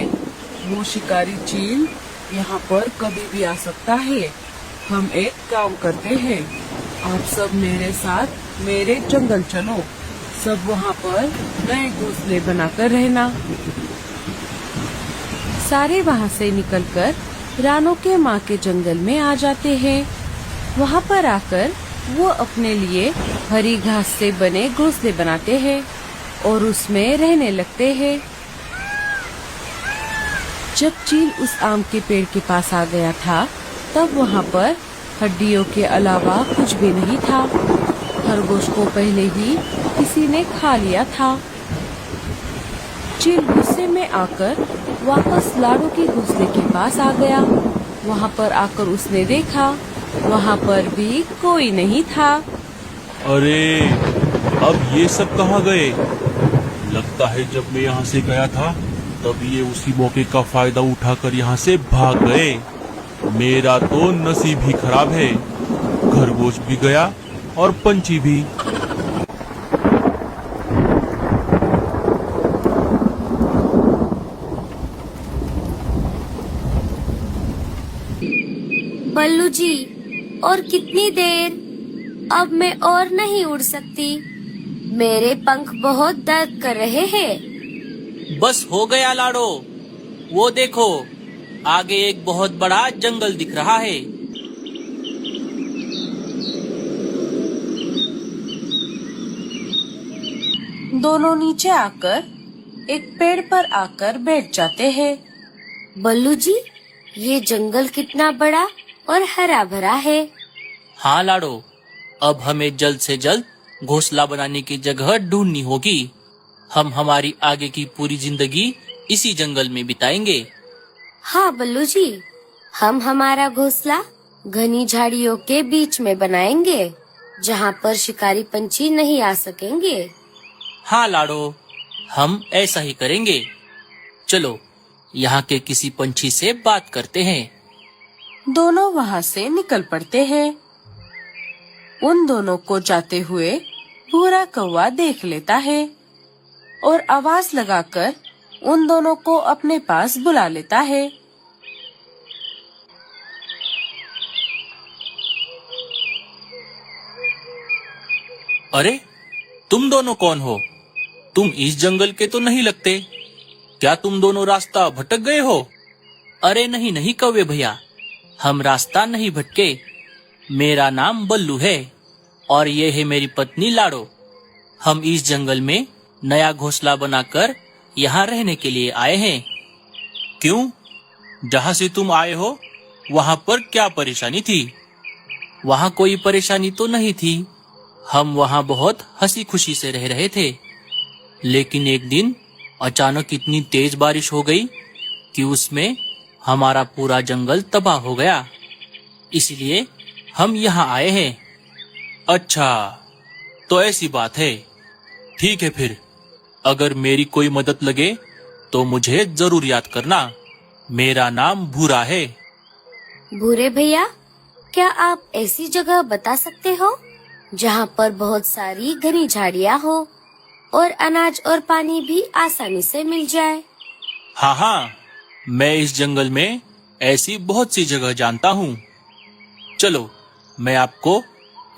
Speaker 3: वो शिकारी चील यहाँ पर कभी भी आ सकता है। हम एक काम करते हैं, आप सब मेरे साथ मेरे जंगल चलो। सब वहाँ पर नए घोंसले बनाकर रहना। सारे वहाँ से निकलकर रानो के माँ के जंगल में आ जाते हैं। वहाँ पर आकर वो अपने लिए हरी घास से बने घोंसले बनाते हैं और उसमें रहने लगते हैं। जब चील उस आम के पेड़ के पास आ गया था, तब वहाँ पर हड्डियों के अलावा कुछ भी नहीं था। खरगोश को पहले ही किसी ने खा लिया था। चील गुस्से में आकर वापस लाडो के घोंसले के पास आ गया। वहाँ पर आकर उसने देखा, वहाँ पर भी कोई नहीं था।
Speaker 4: अरे, अब ये सब कहाँ गए? लगता है जब मैं यहाँ से गया था तब ये उसी मौके का फायदा उठाकर यहाँ से भाग गए। मेरा तो नसीब ही खराब है। खरगोश भी गया और पंछी भी।
Speaker 1: बल्लू जी, और कितनी देर? अब मैं और नहीं उड़ सकती। मेरे पंख बहुत दर्द कर रहे हैं।
Speaker 2: बस हो गया लाडो। वो देखो, आगे एक बहुत बड़ा जंगल दिख रहा है।
Speaker 3: दोनों नीचे आकर एक पेड़ पर आकर बैठ जाते हैं।
Speaker 1: बल्लू जी, ये जंगल कितना बड़ा और हरा भरा है।
Speaker 2: हाँ लाडो, अब हमें जल्द से जल्द घोंसला बनाने की जगह ढूंढनी होगी। हम हमारी आगे की पूरी जिंदगी इसी जंगल में बिताएंगे।
Speaker 1: हाँ बल्लू जी, हम हमारा घोंसला घनी झाड़ियों के बीच में बनाएंगे, जहाँ पर शिकारी पंछी नहीं आ सकेंगे।
Speaker 2: हाँ लाडो, हम ऐसा ही करेंगे। चलो, यहाँ के किसी पंछी से बात करते हैं।
Speaker 3: दोनों वहाँ से निकल पड़ते हैं। उन दोनों को जाते हुए भूरा कौवा देख लेता है और आवाज लगाकर उन दोनों को अपने पास बुला लेता है।
Speaker 2: अरे, तुम दोनों कौन हो? तुम इस जंगल के तो नहीं लगते। क्या तुम दोनों रास्ता भटक गए हो? अरे नहीं नहीं कौवे भैया, हम रास्ता नहीं भटके। मेरा नाम बल्लू है और ये है मेरी पत्नी लाडो। हम इस जंगल में नया घोंसला बनाकर यहाँ रहने के लिए आए हैं। क्यों? जहाँ से तुम आए हो वहाँ पर क्या परेशानी थी? वहाँ कोई परेशानी तो नहीं थी। हम वहाँ बहुत हंसी खुशी से रह रहे थे, लेकिन एक दिन अचानक इतनी तेज बारिश हो गई कि उसमें हमारा पूरा जंगल तबाह हो गया। इसलिए हम यहाँ आए हैं। अच्छा, तो ऐसी बात है। ठीक है फिर, अगर मेरी कोई मदद लगे तो मुझे जरूर याद करना। मेरा नाम भूरा है।
Speaker 1: भूरे भैया, क्या आप ऐसी जगह बता सकते हो जहाँ पर बहुत सारी घनी झाड़ियाँ हो और अनाज और पानी भी आसानी से मिल जाए?
Speaker 2: हाँ हाँ, मैं इस जंगल में ऐसी बहुत सी जगह जानता हूँ। चलो, मैं आपको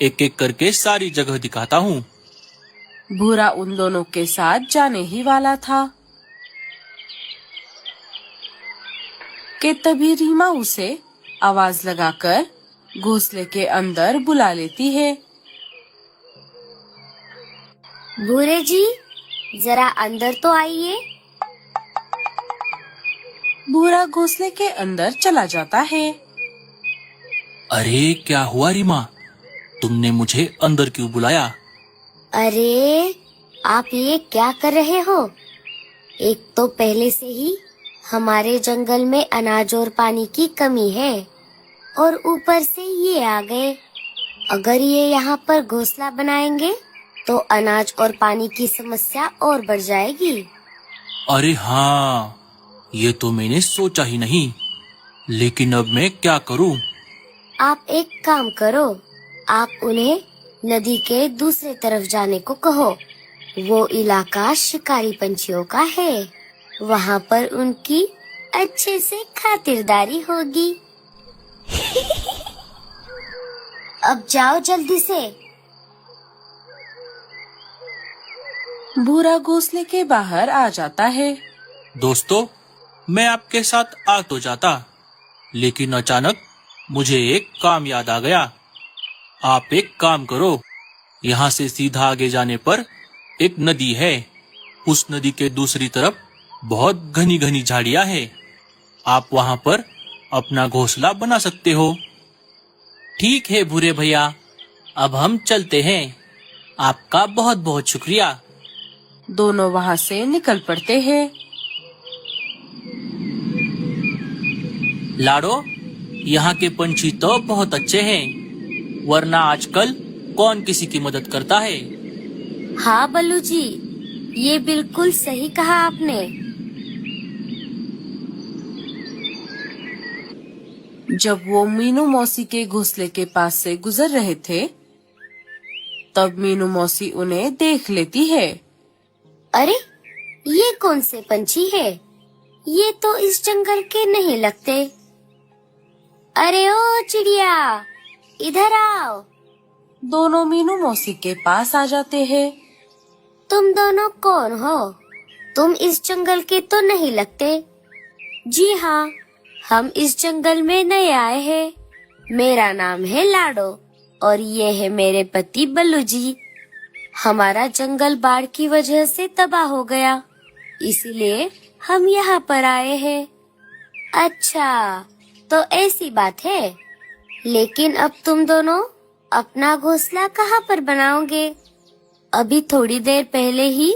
Speaker 2: एक एक करके सारी जगह दिखाता हूँ।
Speaker 3: भूरा उन दोनों के साथ जाने ही वाला था कि तभी रीमा उसे आवाज लगाकर घोंसले के अंदर बुला लेती है।
Speaker 1: भूरे जी, जरा अंदर तो आइए।
Speaker 3: भूरा घोंसले के अंदर चला जाता है।
Speaker 2: अरे क्या हुआ रीमा, तुमने मुझे अंदर क्यों बुलाया?
Speaker 1: अरे, आप ये क्या कर रहे हो? एक तो पहले से ही हमारे जंगल में अनाज और पानी की कमी है और ऊपर से ये आ गए। अगर ये यहाँ पर घोंसला बनाएंगे तो अनाज और पानी की समस्या और बढ़ जाएगी।
Speaker 2: अरे हाँ, ये तो मैंने सोचा ही नहीं। लेकिन अब मैं क्या करूँ?
Speaker 1: आप एक काम करो, आप उन्हें नदी के दूसरे तरफ जाने को कहो। वो इलाका शिकारी पंछियों का है, वहाँ पर उनकी अच्छे से खातिरदारी होगी। अब जाओ जल्दी से।
Speaker 3: भूरा घोंसले के बाहर आ जाता है।
Speaker 2: दोस्तों, मैं आपके साथ आ तो जाता, लेकिन अचानक मुझे एक काम याद आ गया। आप एक काम करो, यहाँ से सीधा आगे जाने पर एक नदी है। उस नदी के दूसरी तरफ बहुत घनी घनी झाड़ियाँ हैं। आप वहाँ पर अपना घोंसला बना सकते हो। ठीक है भूरे भैया, अब हम चलते हैं। आपका बहुत बहुत शुक्रिया।
Speaker 3: दोनों वहाँ से निकल पड़ते हैं।
Speaker 2: लाडो, यहाँ के पंछी तो बहुत अच्छे हैं, वरना आजकल कौन किसी की मदद करता है।
Speaker 1: हाँ बल्लू जी, ये बिल्कुल सही कहा आपने।
Speaker 3: जब वो मीनू मौसी के घोंसले के पास से गुजर रहे थे, तब मीनू मौसी उन्हें देख लेती है।
Speaker 1: अरे, ये कौन से पंछी है? ये तो इस जंगल के नहीं लगते। अरे ओ चिड़िया, इधर आओ।
Speaker 3: दोनों मीनू मौसी के पास आ जाते हैं।
Speaker 1: तुम दोनों कौन हो? तुम इस जंगल के तो नहीं लगते। जी हाँ, हम इस जंगल में नए आए हैं। मेरा नाम है लाडो और ये है मेरे पति बल्लू जी। हमारा जंगल बाढ़ की वजह से तबाह हो गया, इसीलिए हम यहाँ पर आए हैं। अच्छा, तो ऐसी बात है। लेकिन अब तुम दोनों अपना घोंसला कहाँ पर बनाओगे? अभी थोड़ी देर पहले ही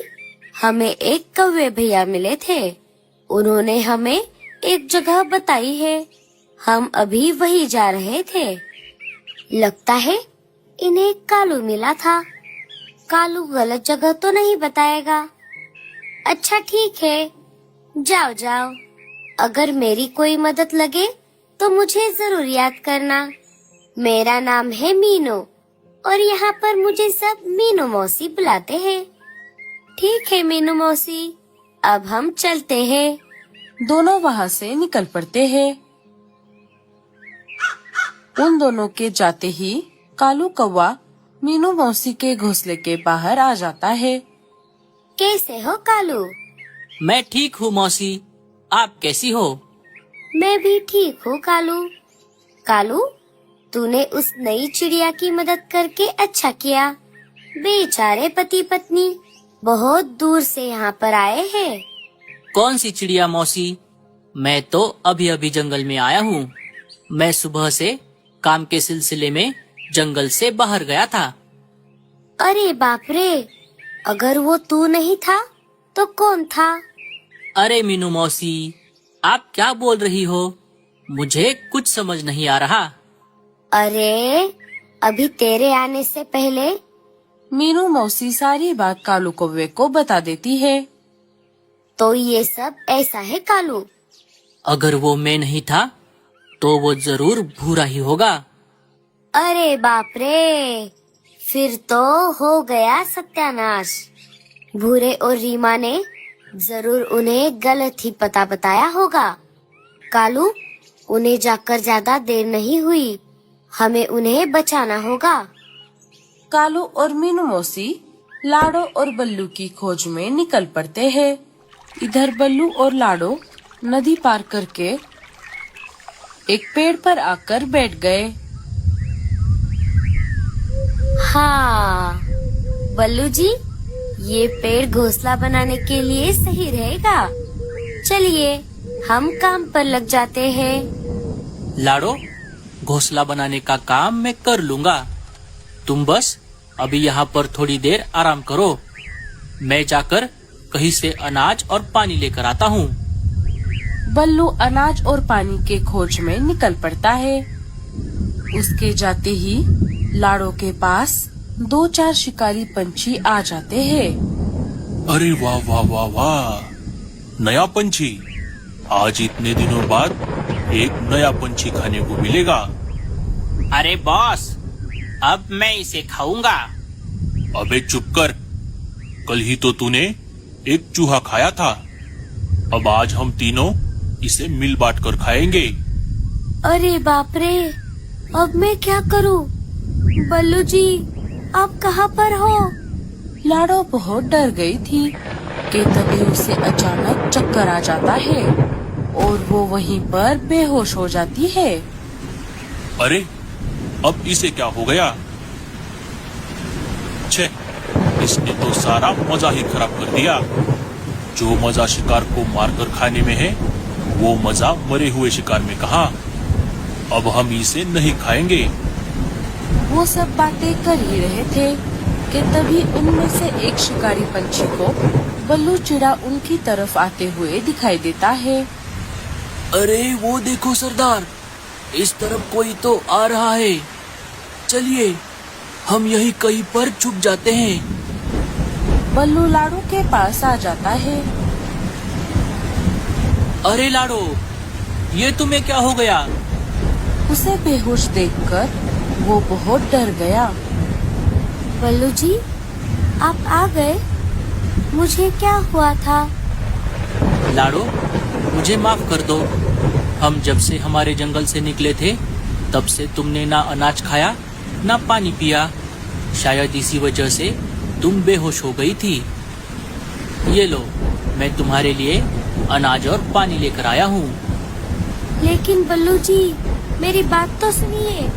Speaker 1: हमें एक कौवे भैया मिले थे। उन्होंने हमें एक जगह बताई है। हम अभी वही जा रहे थे। लगता है इन्हें कालू मिला था। कालू गलत जगह तो नहीं बताएगा। अच्छा ठीक है, जाओ जाओ। अगर मेरी कोई मदद लगे तो मुझे जरूर याद करना। मेरा नाम है मीनू और यहाँ पर मुझे सब मीनू मौसी बुलाते हैं। ठीक है मीनू मौसी, अब हम चलते हैं।
Speaker 3: दोनों वहाँ से निकल पड़ते हैं। उन दोनों के जाते ही कालू कौवा मीनू मौसी के घोंसले के बाहर आ जाता है।
Speaker 1: कैसे हो कालू?
Speaker 2: मैं ठीक हूँ मौसी, आप कैसी हो?
Speaker 1: मैं भी ठीक हूँ कालू। कालू, तूने उस नई चिड़िया की मदद करके अच्छा किया। बेचारे पति पत्नी बहुत दूर से यहाँ पर आए हैं।
Speaker 2: कौन सी चिड़िया मौसी? मैं तो अभी अभी जंगल में आया हूँ। मैं सुबह से काम के सिलसिले में जंगल से बाहर गया था।
Speaker 1: अरे बाप रे, अगर वो तू नहीं था तो कौन था?
Speaker 2: अरे मीनू मौसी, आप क्या बोल रही हो? मुझे कुछ समझ नहीं आ रहा।
Speaker 1: अरे, अभी तेरे आने से पहले
Speaker 3: मीनू मौसी सारी बात कालू कौवे को बता देती है।
Speaker 1: तो ये सब ऐसा है कालू?
Speaker 2: अगर वो मैं नहीं था तो वो जरूर भूरा ही होगा।
Speaker 1: अरे बाप रे, फिर तो हो गया सत्यानाश। भूरे और रीमा ने जरूर उन्हें गलत ही पता बताया होगा। कालू, उन्हें जाकर ज्यादा देर नहीं हुई, हमें उन्हें बचाना होगा।
Speaker 3: कालू और मीनू मौसी लाडो और बल्लू की खोज में निकल पड़ते हैं। इधर बल्लू और लाडो नदी पार करके एक पेड़ पर आकर बैठ गए।
Speaker 1: हाँ बल्लू जी, ये पेड़ घोंसला बनाने के लिए सही रहेगा। चलिए हम काम पर लग जाते हैं।
Speaker 2: लाडो, घोंसला बनाने का काम मैं कर लूंगा। तुम बस अभी यहाँ पर थोड़ी देर आराम करो। मैं जाकर कहीं से अनाज और पानी लेकर आता हूँ।
Speaker 3: बल्लू अनाज और पानी के खोज में निकल पड़ता है। उसके जाते ही लाड़ो के पास 2-4 शिकारी पंछी आ जाते हैं।
Speaker 4: अरे वाह वाह वाह वाह, नया पंछी। आज इतने दिनों बाद एक नया पंछी खाने को मिलेगा।
Speaker 2: अरे बॉस, अब मैं इसे खाऊंगा।
Speaker 4: अबे चुप कर, कल ही तो तूने एक चूहा खाया था। अब आज हम तीनों इसे मिल बांट कर खाएंगे।
Speaker 1: अरे बाप रे, अब मैं क्या करूं? बल्लू जी, आप कहाँ पर हो?
Speaker 3: लाड़ो बहुत डर गई थी कि तभी उसे अचानक चक्कर आ जाता है और वो वहीं पर बेहोश हो जाती है।
Speaker 4: अरे अब इसे क्या हो गया? छे, इसने तो सारा मजा ही खराब कर दिया। जो मजा शिकार को मारकर खाने में है, वो मजा मरे हुए शिकार में कहाँ। अब हम इसे नहीं खाएंगे।
Speaker 3: वो सब बातें कर ही रहे थे कि तभी उनमें से एक शिकारी पंछी को बल्लू चिड़ा उनकी तरफ आते हुए दिखाई देता है।
Speaker 2: अरे वो देखो सरदार, इस तरफ कोई तो आ रहा है। चलिए हम यहीं कहीं पर छुप जाते हैं।
Speaker 3: बल्लू लाड़ो के पास आ जाता है।
Speaker 2: अरे लाड़ो, ये तुम्हें क्या हो गया?
Speaker 3: उसे बेहोश देखकर वो बहुत डर गया।
Speaker 1: बल्लू जी, आप आ गए? मुझे क्या हुआ था?
Speaker 2: लाड़ो, मुझे माफ कर दो। हम जब से हमारे जंगल से निकले थे, तब से तुमने ना अनाज खाया ना पानी पिया। शायद इसी वजह से तुम बेहोश हो गई थी। ये लो, मैं तुम्हारे लिए अनाज और पानी लेकर आया हूँ।
Speaker 1: लेकिन बल्लू जी, मेरी बात तो सुनिए।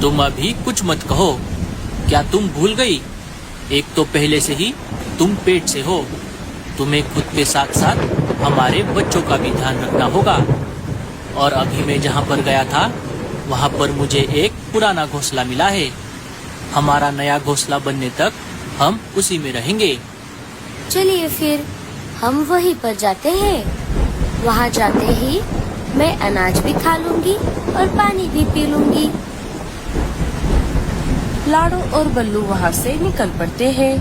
Speaker 2: तुम अभी कुछ मत कहो। क्या तुम भूल गई? एक तो पहले से ही तुम पेट से हो। तुम्हें खुद के साथ साथ हमारे बच्चों का भी ध्यान रखना होगा। और अभी मैं जहाँ पर गया था, वहाँ पर मुझे एक पुराना घोंसला मिला है। हमारा नया घोंसला बनने तक हम उसी में रहेंगे।
Speaker 1: चलिए फिर हम वहीं पर जाते हैं। वहाँ जाते ही मैं अनाज भी खा लूंगी और पानी भी पी लूंगी।
Speaker 3: लाड़ो और बल्लू वहाँ से निकल पड़ते हैं।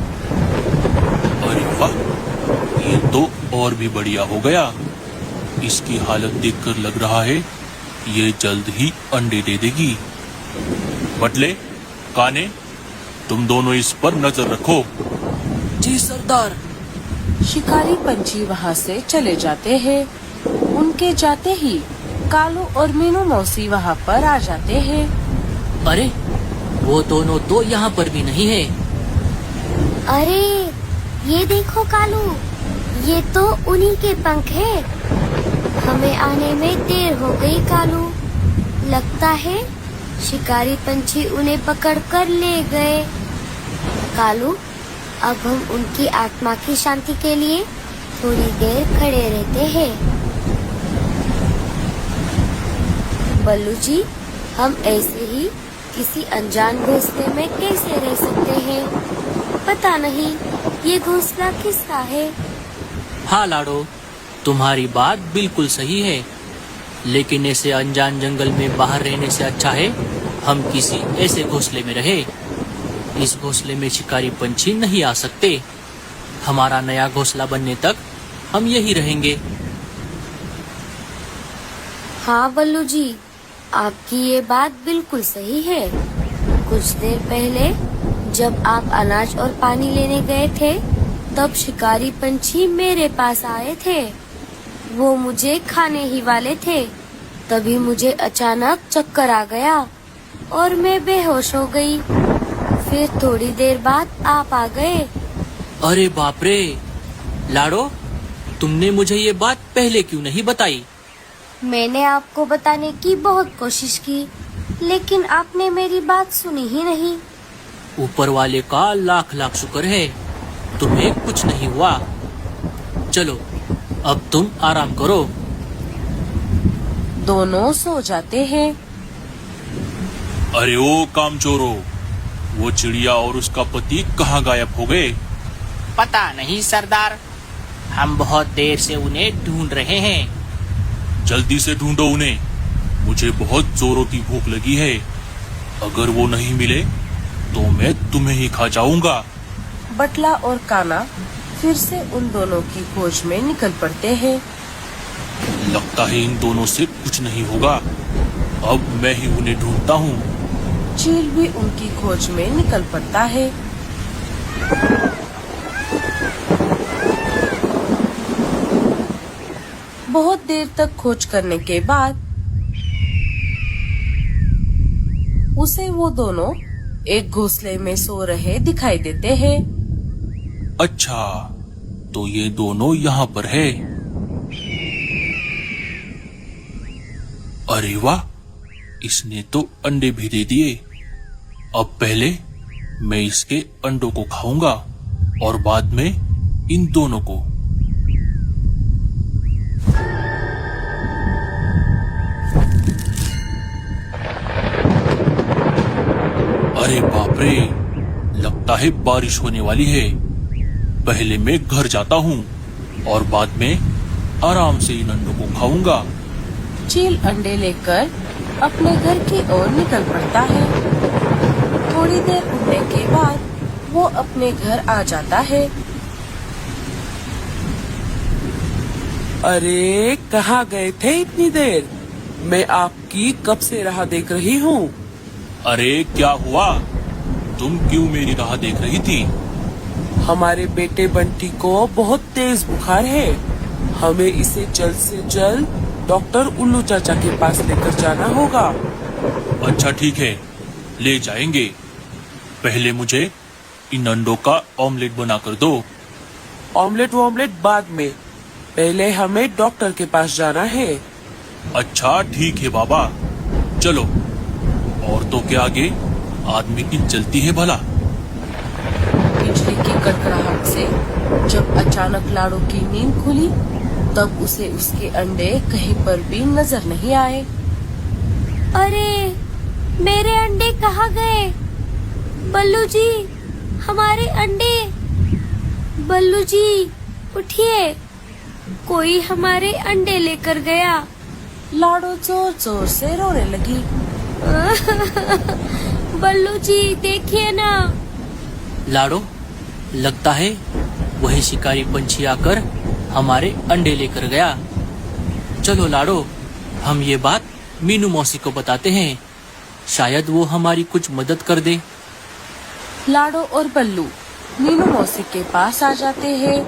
Speaker 4: अरे वाह, ये तो और भी बढ़िया हो गया। इसकी हालत देखकर लग रहा है ये जल्द ही अंडे दे देगी। बटले, काने, तुम दोनों इस पर नजर रखो।
Speaker 2: जी सरदार।
Speaker 3: शिकारी पंछी वहाँ से चले जाते हैं। उनके जाते ही कालू और मीनू मौसी वहाँ पर आ जाते हैं।
Speaker 2: अरे वो दोनों तो यहाँ पर भी नहीं है।
Speaker 1: अरे ये देखो कालू, ये तो उन्हीं के पंख है। हमें आने में देर हो गई कालू। लगता है शिकारी पंछी उन्हें पकड़कर ले गए। कालू, अब हम उनकी आत्मा की शांति के लिए थोड़ी देर खड़े रहते हैं। बल्लू जी, हम ऐसे ही किसी अनजान घोंसले में कैसे रह सकते हैं? पता नहीं ये घोंसला किसका है।
Speaker 2: हाँ लाड़ो, तुम्हारी बात बिल्कुल सही है। लेकिन ऐसे अनजान जंगल में बाहर रहने से अच्छा है हम किसी ऐसे घोंसले में रहे। इस घोंसले में शिकारी पंछी नहीं आ सकते। हमारा नया घोंसला बनने तक हम यही रहेंगे।
Speaker 1: हाँ बल्लू जी, आपकी ये बात बिल्कुल सही है। कुछ देर पहले जब आप अनाज और पानी लेने गए थे, तब शिकारी पंछी मेरे पास आए थे। वो मुझे खाने ही वाले थे। तभी मुझे अचानक चक्कर आ गया और मैं बेहोश हो गई। फिर थोड़ी देर बाद आप आ गए।
Speaker 2: अरे बाप रे, लाड़ो, तुमने मुझे ये बात पहले क्यों नहीं बताई?
Speaker 1: मैंने आपको बताने की बहुत कोशिश की, लेकिन आपने मेरी बात सुनी ही नहीं।
Speaker 2: ऊपर वाले का लाख लाख शुक्र है, तुम्हें कुछ नहीं हुआ। चलो अब तुम आराम करो।
Speaker 3: दोनों सो जाते हैं।
Speaker 4: अरे ओ कामचोरो, वो चिड़िया और उसका पति कहाँ गायब हो गए?
Speaker 2: पता नहीं सरदार, हम बहुत देर से उन्हें ढूंढ रहे हैं।
Speaker 4: जल्दी से ढूंढो उन्हें, मुझे बहुत जोरों की भूख लगी है। अगर वो नहीं मिले तो मैं तुम्हें ही खा जाऊंगा।
Speaker 3: बटला और काना फिर से उन दोनों की खोज में निकल पड़ते हैं।
Speaker 4: लगता है इन दोनों से कुछ नहीं होगा। अब मैं ही उन्हें ढूंढता हूँ।
Speaker 3: चील भी उनकी खोज में निकल पड़ता है। बहुत देर तक खोज करने के बाद उसे वो दोनों एक घोंसले में सो रहे दिखाई देते हैं।
Speaker 4: अच्छा, तो ये दोनों यहाँ पर है। अरे वाह, इसने तो अंडे भी दे दिए। अब पहले मैं इसके अंडों को खाऊंगा और बाद में इन दोनों को। अरे बाप रे, लगता है बारिश होने वाली है। पहले मैं घर जाता हूँ और बाद में आराम से इन अंडों को खाऊंगा।
Speaker 3: चील अंडे लेकर अपने घर की ओर निकल पड़ता है। थोड़ी देर उड़ने के बाद वो अपने घर आ जाता है।
Speaker 5: अरे कहाँ गए थे इतनी देर? मैं आपकी कब से राह देख रही हूँ।
Speaker 4: अरे क्या हुआ? तुम क्यों मेरी राह देख रही थी?
Speaker 5: हमारे बेटे बंटी को बहुत तेज बुखार है। हमें इसे जल्द से जल्द डॉक्टर उल्लू चाचा के पास लेकर जाना होगा।
Speaker 4: अच्छा ठीक है, ले जाएंगे। पहले मुझे इन अंडों का ऑमलेट बना कर दो।
Speaker 5: ऑमलेट बाद में, पहले हमें डॉक्टर के पास जाना है।
Speaker 4: अच्छा ठीक है बाबा, चलो। औरतों के आगे आदमी की चलती है भला।
Speaker 3: बिजली की कड़कड़ाहट से जब अचानक लाड़ो की नींद खुली तब उसे उसके अंडे कहीं पर भी नजर नहीं आए।
Speaker 1: अरे मेरे अंडे कहाँ गए? बल्लू जी, हमारे अंडे। बल्लू जी उठिए, कोई हमारे अंडे लेकर गया।
Speaker 3: लाड़ो जोर जोर से रोने लगी।
Speaker 1: बल्लू जी देखिए ना।
Speaker 2: लाड़ो, लगता है वही शिकारी पंछी आकर हमारे अंडे लेकर गया। चलो लाड़ो, हम ये बात मीनू मौसी को बताते हैं, शायद वो हमारी कुछ मदद कर दे।
Speaker 3: लाड़ो और बल्लू मीनू मौसी के पास आ जाते हैं।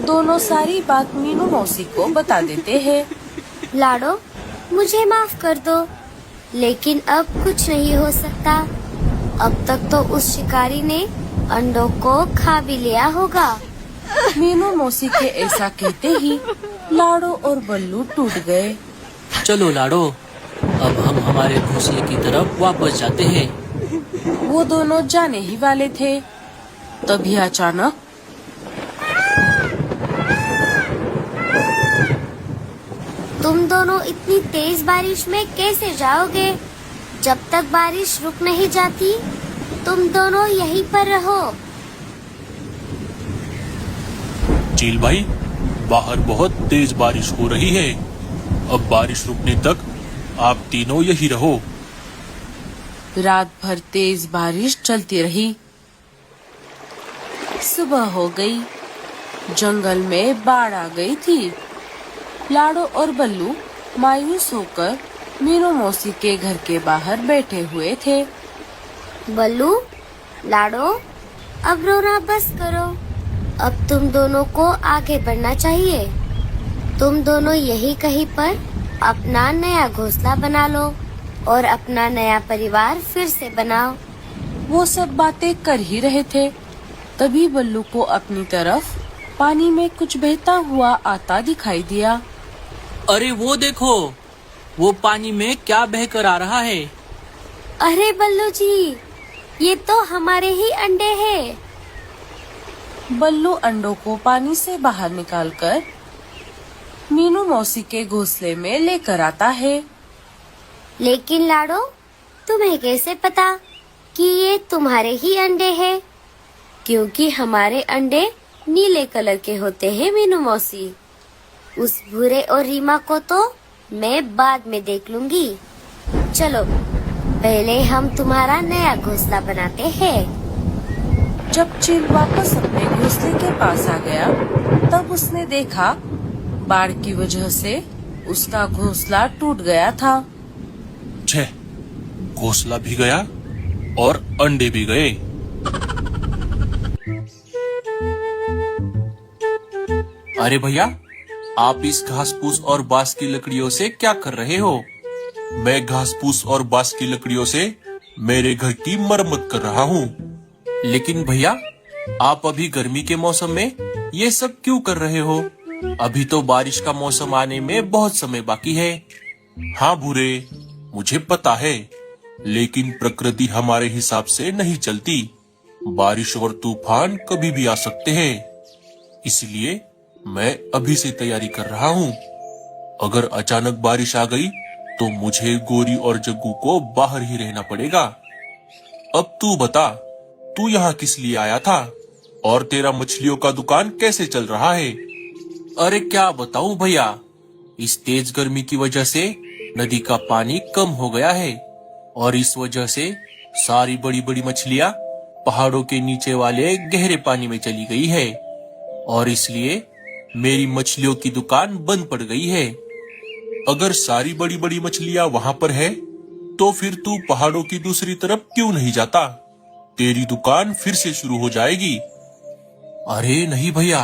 Speaker 3: दोनों सारी बात मीनू मौसी को बता देते हैं।
Speaker 1: लाड़ो, मुझे माफ कर दो, लेकिन अब कुछ नहीं हो सकता। अब तक तो उस शिकारी ने अंडों को खा भी लिया होगा।
Speaker 3: मीनू मौसी के ऐसा कहते ही लाड़ो और बल्लू टूट गए।
Speaker 2: चलो लाड़ो, अब हम हमारे घोंसले की तरफ वापस जाते हैं।
Speaker 3: वो दोनों जाने ही वाले थे, तभी अचानक
Speaker 1: तुम दोनों इतनी तेज बारिश में कैसे जाओगे? जब तक बारिश रुक नहीं जाती तुम दोनों यहीं पर रहो।
Speaker 4: चील भाई, बाहर बहुत तेज बारिश हो रही है। अब बारिश रुकने तक आप तीनों यही रहो।
Speaker 3: रात भर तेज बारिश चलती रही। सुबह हो गई। जंगल में बाढ़ आ गई थी। लाड़ो और बल्लू मायूस होकर मीनू मौसी के घर के बाहर बैठे हुए थे।
Speaker 1: बल्लू, लाड़ो, अब रोना बस करो। अब तुम दोनों को आगे बढ़ना चाहिए। तुम दोनों यही कहीं पर अपना नया घोंसला बना लो और अपना नया परिवार फिर से बनाओ।
Speaker 3: वो सब बातें कर ही रहे थे, तभी बल्लू को अपनी तरफ पानी में कुछ बहता हुआ आता दिखाई दिया।
Speaker 2: अरे वो देखो, वो पानी में क्या बहकर आ रहा है।
Speaker 1: अरे बल्लू जी, ये तो हमारे ही अंडे हैं।
Speaker 3: बल्लू अंडों को पानी से बाहर निकालकर मीनू मौसी के घोंसले में लेकर आता है।
Speaker 1: लेकिन लाड़ो, तुम्हें कैसे पता कि ये तुम्हारे ही अंडे हैं? क्योंकि हमारे अंडे नीले कलर के होते हैं मीनू मौसी। उस भूरे और रीमा को तो मैं बाद में देख लूंगी। चलो पहले हम तुम्हारा नया घोंसला बनाते हैं।
Speaker 3: जब चील वापस अपने घोंसले के पास आ गया तब उसने देखा बाढ़ की वजह से उसका घोंसला टूट गया था।
Speaker 4: छे, घोंसला भी गया और अंडे भी गए।
Speaker 2: अरे भैया, आप इस घास फूस और बांस की लकड़ियों से क्या कर रहे हो?
Speaker 4: मैं घास फूस और बांस की लकड़ियों से मेरे घर की मरम्मत कर रहा हूँ।
Speaker 2: लेकिन भैया, आप अभी गर्मी के मौसम में ये सब क्यों कर रहे हो? अभी तो बारिश का मौसम आने में बहुत समय बाकी है।
Speaker 4: हाँ भूरे, मुझे पता है, लेकिन प्रकृति हमारे हिसाब से नहीं चलती। बारिश और तूफान कभी भी आ सकते हैं, इसलिए मैं अभी से तैयारी कर रहा हूँ। अगर अचानक बारिश आ गई तो मुझे गोरी और जग्गू को बाहर ही रहना पड़ेगा। अब तू बता, तू यहाँ किस लिए आया था और तेरा मछलियों का दुकान कैसे चल रहा है?
Speaker 2: अरे क्या बताऊं भैया, इस तेज गर्मी की वजह से नदी का पानी कम हो गया है और इस वजह से सारी बड़ी बड़ी मछलियां पहाड़ों के नीचे वाले गहरे पानी में चली गई है और इसलिए मेरी मछलियों की दुकान बंद पड़ गई है।
Speaker 4: अगर सारी बड़ी बड़ी मछलियां वहाँ पर है तो फिर तू पहाड़ों की दूसरी तरफ क्यों नहीं जाता? तेरी दुकान फिर से शुरू हो जाएगी।
Speaker 2: अरे नहीं भैया,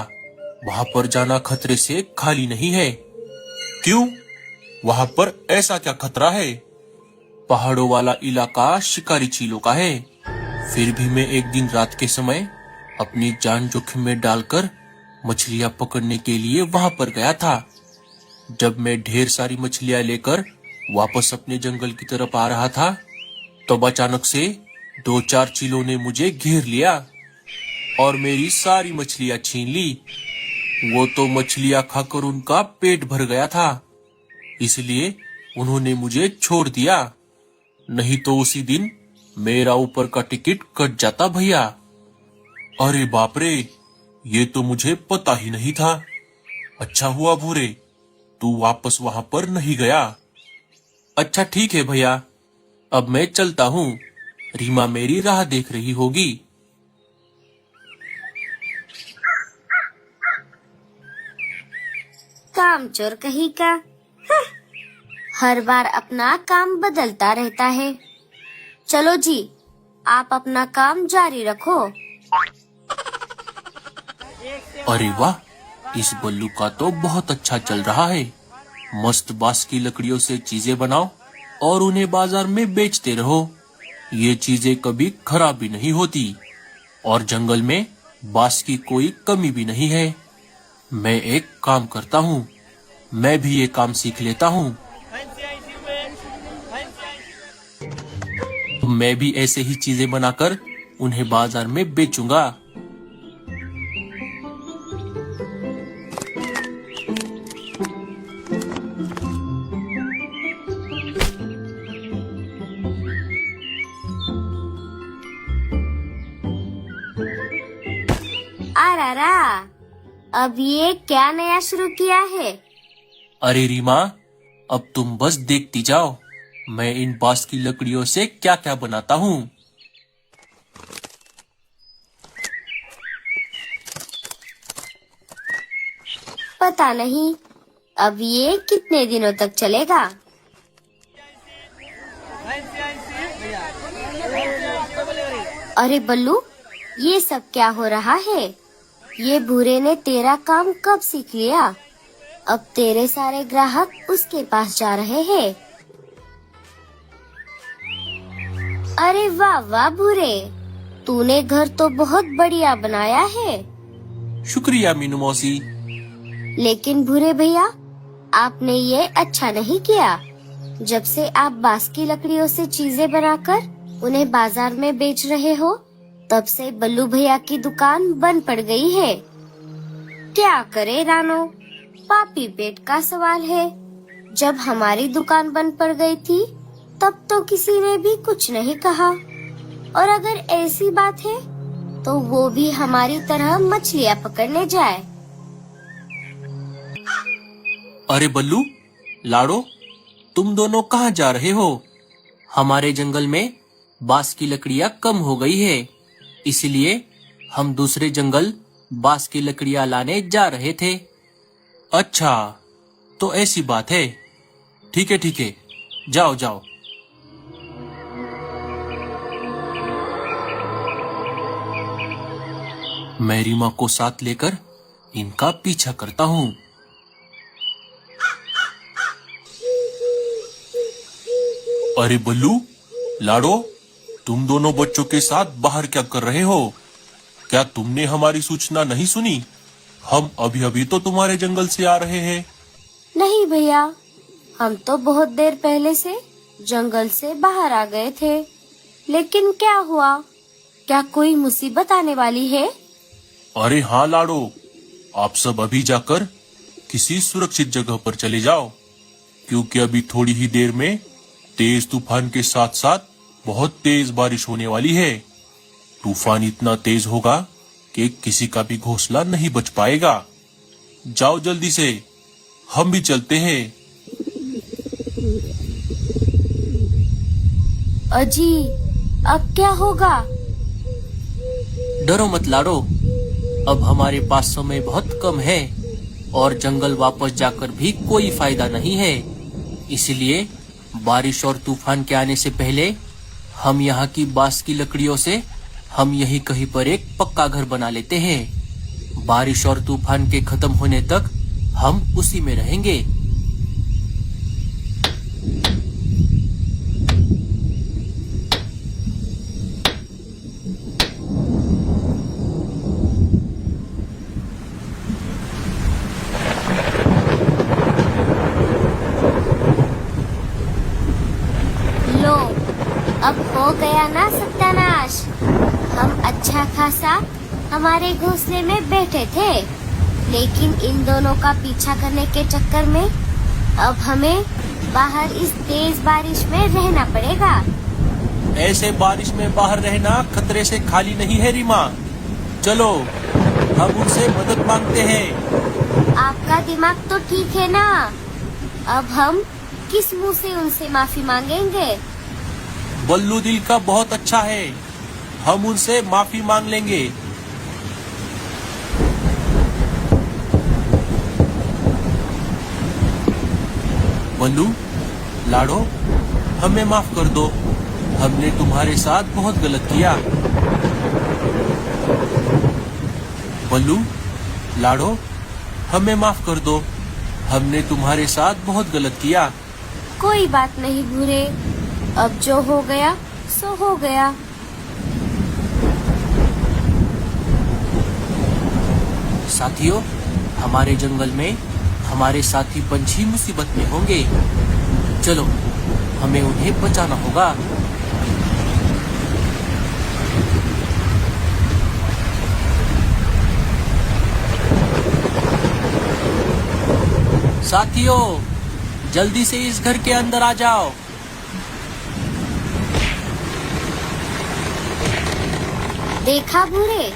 Speaker 2: वहाँ पर जाना खतरे से खाली नहीं है।
Speaker 4: क्यों? वहाँ पर ऐसा क्या खतरा है?
Speaker 2: पहाड़ों वाला इलाका शिकारी चीलों का है। फिर भी मैं एक दिन रात के समय अपनी जान जोखिम में डालकर मछलियां पकड़ने के लिए वहां पर गया था। जब मैं ढेर सारी मछलियां लेकर वापस अपने जंगल की तरफ आ रहा था तब अचानक से 2-4 चीलों ने मुझे घेर लिया और मेरी सारी मछलियां छीन ली। वो तो मछलियां खाकर उनका पेट भर गया था, इसलिए उन्होंने मुझे छोड़ दिया। नहीं तो उसी दिन मेरा ऊपर का टिकट कट जाता भैया।
Speaker 4: अरे बाप रे, ये तो मुझे पता ही नहीं था। अच्छा हुआ भूरे, तू वापस वहां पर नहीं गया।
Speaker 2: अच्छा ठीक है भैया, अब मैं चलता हूँ। रीमा मेरी राह देख रही होगी।
Speaker 1: कामचोर कहीं का। हर बार अपना काम बदलता रहता है। चलो जी, आप अपना काम जारी रखो।
Speaker 2: अरे वाह, इस बल्लू का तो बहुत अच्छा चल रहा है। मस्त बांस की लकड़ियों से चीजें बनाओ और उन्हें बाजार में बेचते रहो। ये चीजें कभी खराब भी नहीं होती और जंगल में बांस की कोई कमी भी नहीं है। मैं एक काम करता हूँ, मैं भी ये काम सीख लेता हूँ। मैं भी ऐसे ही चीजें बनाकर उन्हें बाजार में बेचूंगा।
Speaker 1: अरारा, अब ये क्या नया शुरू किया है?
Speaker 2: अरे रीमा, अब तुम बस देखती जाओ, मैं इन बांस की लकड़ियों से क्या क्या बनाता हूँ।
Speaker 1: पता नहीं अब ये कितने दिनों तक चलेगा। अरे बल्लू, ये सब क्या हो रहा है? ये भूरे ने तेरा काम कब सीख लिया? अब तेरे सारे ग्राहक उसके पास जा रहे हैं। अरे वाह वाह भूरे, तूने घर तो बहुत बढ़िया बनाया है।
Speaker 2: शुक्रिया मीनू मौसी।
Speaker 1: लेकिन भूरे भैया, आपने ये अच्छा नहीं किया। जब से आप बांस की लकड़ियों से चीजें बनाकर उन्हें बाजार में बेच रहे हो, तब से बल्लू भैया की दुकान बंद पड़ गई है। क्या करे रानो, पापी पेट का सवाल है। जब हमारी दुकान बंद पड़ गई थी तब तो किसी ने भी कुछ नहीं कहा, और अगर ऐसी बात है तो वो भी हमारी तरह मछलियाँ पकड़ने जाए।
Speaker 2: अरे बल्लू, लाड़ो, तुम दोनों कहाँ जा रहे हो? हमारे जंगल में बांस की लकड़ियाँ कम हो गई है, इसलिए हम दूसरे जंगल बांस की लकड़ियाँ लाने जा रहे थे। अच्छा, तो ऐसी बात है। ठीक है, जाओ जाओ। मैं रीमा को साथ लेकर इनका पीछा करता हूँ।
Speaker 4: अरे बल्लू, लाडो, तुम दोनों बच्चों के साथ बाहर क्या कर रहे हो? क्या तुमने हमारी सूचना नहीं सुनी? हम अभी अभी तो तुम्हारे जंगल से आ रहे हैं।
Speaker 1: नहीं भैया, हम तो बहुत देर पहले से जंगल से बाहर आ गए थे। लेकिन क्या हुआ? क्या कोई मुसीबत आने वाली है?
Speaker 4: अरे हाँ लाडो, आप सब अभी जाकर किसी सुरक्षित जगह पर चले जाओ, क्योंकि अभी थोड़ी ही देर में तेज तूफान के साथ साथ बहुत तेज बारिश होने वाली है। तूफान इतना तेज होगा कि किसी का भी घोंसला नहीं बच पाएगा। जाओ जल्दी से, हम भी चलते हैं।
Speaker 1: अजी, अब क्या होगा?
Speaker 2: डरो मत लाडो, अब हमारे पास समय बहुत कम है और जंगल वापस जाकर भी कोई फायदा नहीं है। इसलिए बारिश और तूफान के आने से पहले हम यहाँ की बांस की लकड़ियों से हम यही कहीं पर एक पक्का घर बना लेते हैं। बारिश और तूफान के खत्म होने तक हम उसी में रहेंगे।
Speaker 1: लो, अब हो गया ना सत्यानाश। हम अच्छा खासा हमारे घोंसले में बैठे थे, लेकिन इन दोनों का पीछा करने के चक्कर में अब हमें बाहर इस तेज बारिश में रहना पड़ेगा।
Speaker 2: ऐसे बारिश में बाहर रहना खतरे से खाली नहीं है रीमा। चलो, हम उनसे मदद मांगते हैं।
Speaker 1: आपका दिमाग तो ठीक है ना? अब हम किस मुंह से उनसे माफी मांगेंगे?
Speaker 2: बल्लू दिल का बहुत अच्छा है, हम उनसे माफी मांग लेंगे। बल्लू, लाडो, हमें माफ कर दो, हमने तुम्हारे साथ बहुत गलत किया। बल्लू, लाडो, हमें माफ कर दो, हमने तुम्हारे साथ बहुत गलत किया।
Speaker 1: कोई बात नहीं भूरे, अब जो हो गया सो हो गया।
Speaker 2: साथियों, हमारे जंगल में हमारे साथी पंछी मुसीबत में होंगे। चलो, हमें उन्हें बचाना होगा। साथियों, जल्दी से इस घर के अंदर आ जाओ।
Speaker 1: देखा भूरे,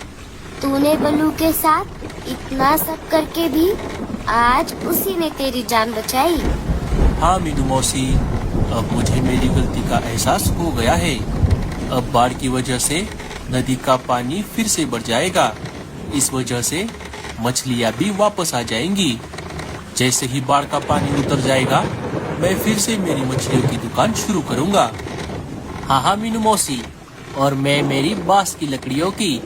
Speaker 1: तूने बल्लू के साथ इतना सब करके भी आज उसी ने तेरी जान बचाई।
Speaker 2: हाँ मीनू मौसी, अब मुझे मेरी गलती का एहसास हो गया है। अब बाढ़ की वजह से नदी का पानी फिर से बढ़ जाएगा। इस वजह से मछलियाँ भी वापस आ जाएंगी। जैसे ही बाढ़ का पानी उतर जाएगा, मैं फिर से मेरी मछलियों की दुकान शुरू करूँगा। हाँ मीनू मौसी, और मैं मेरी बांस की लकड़ियों की।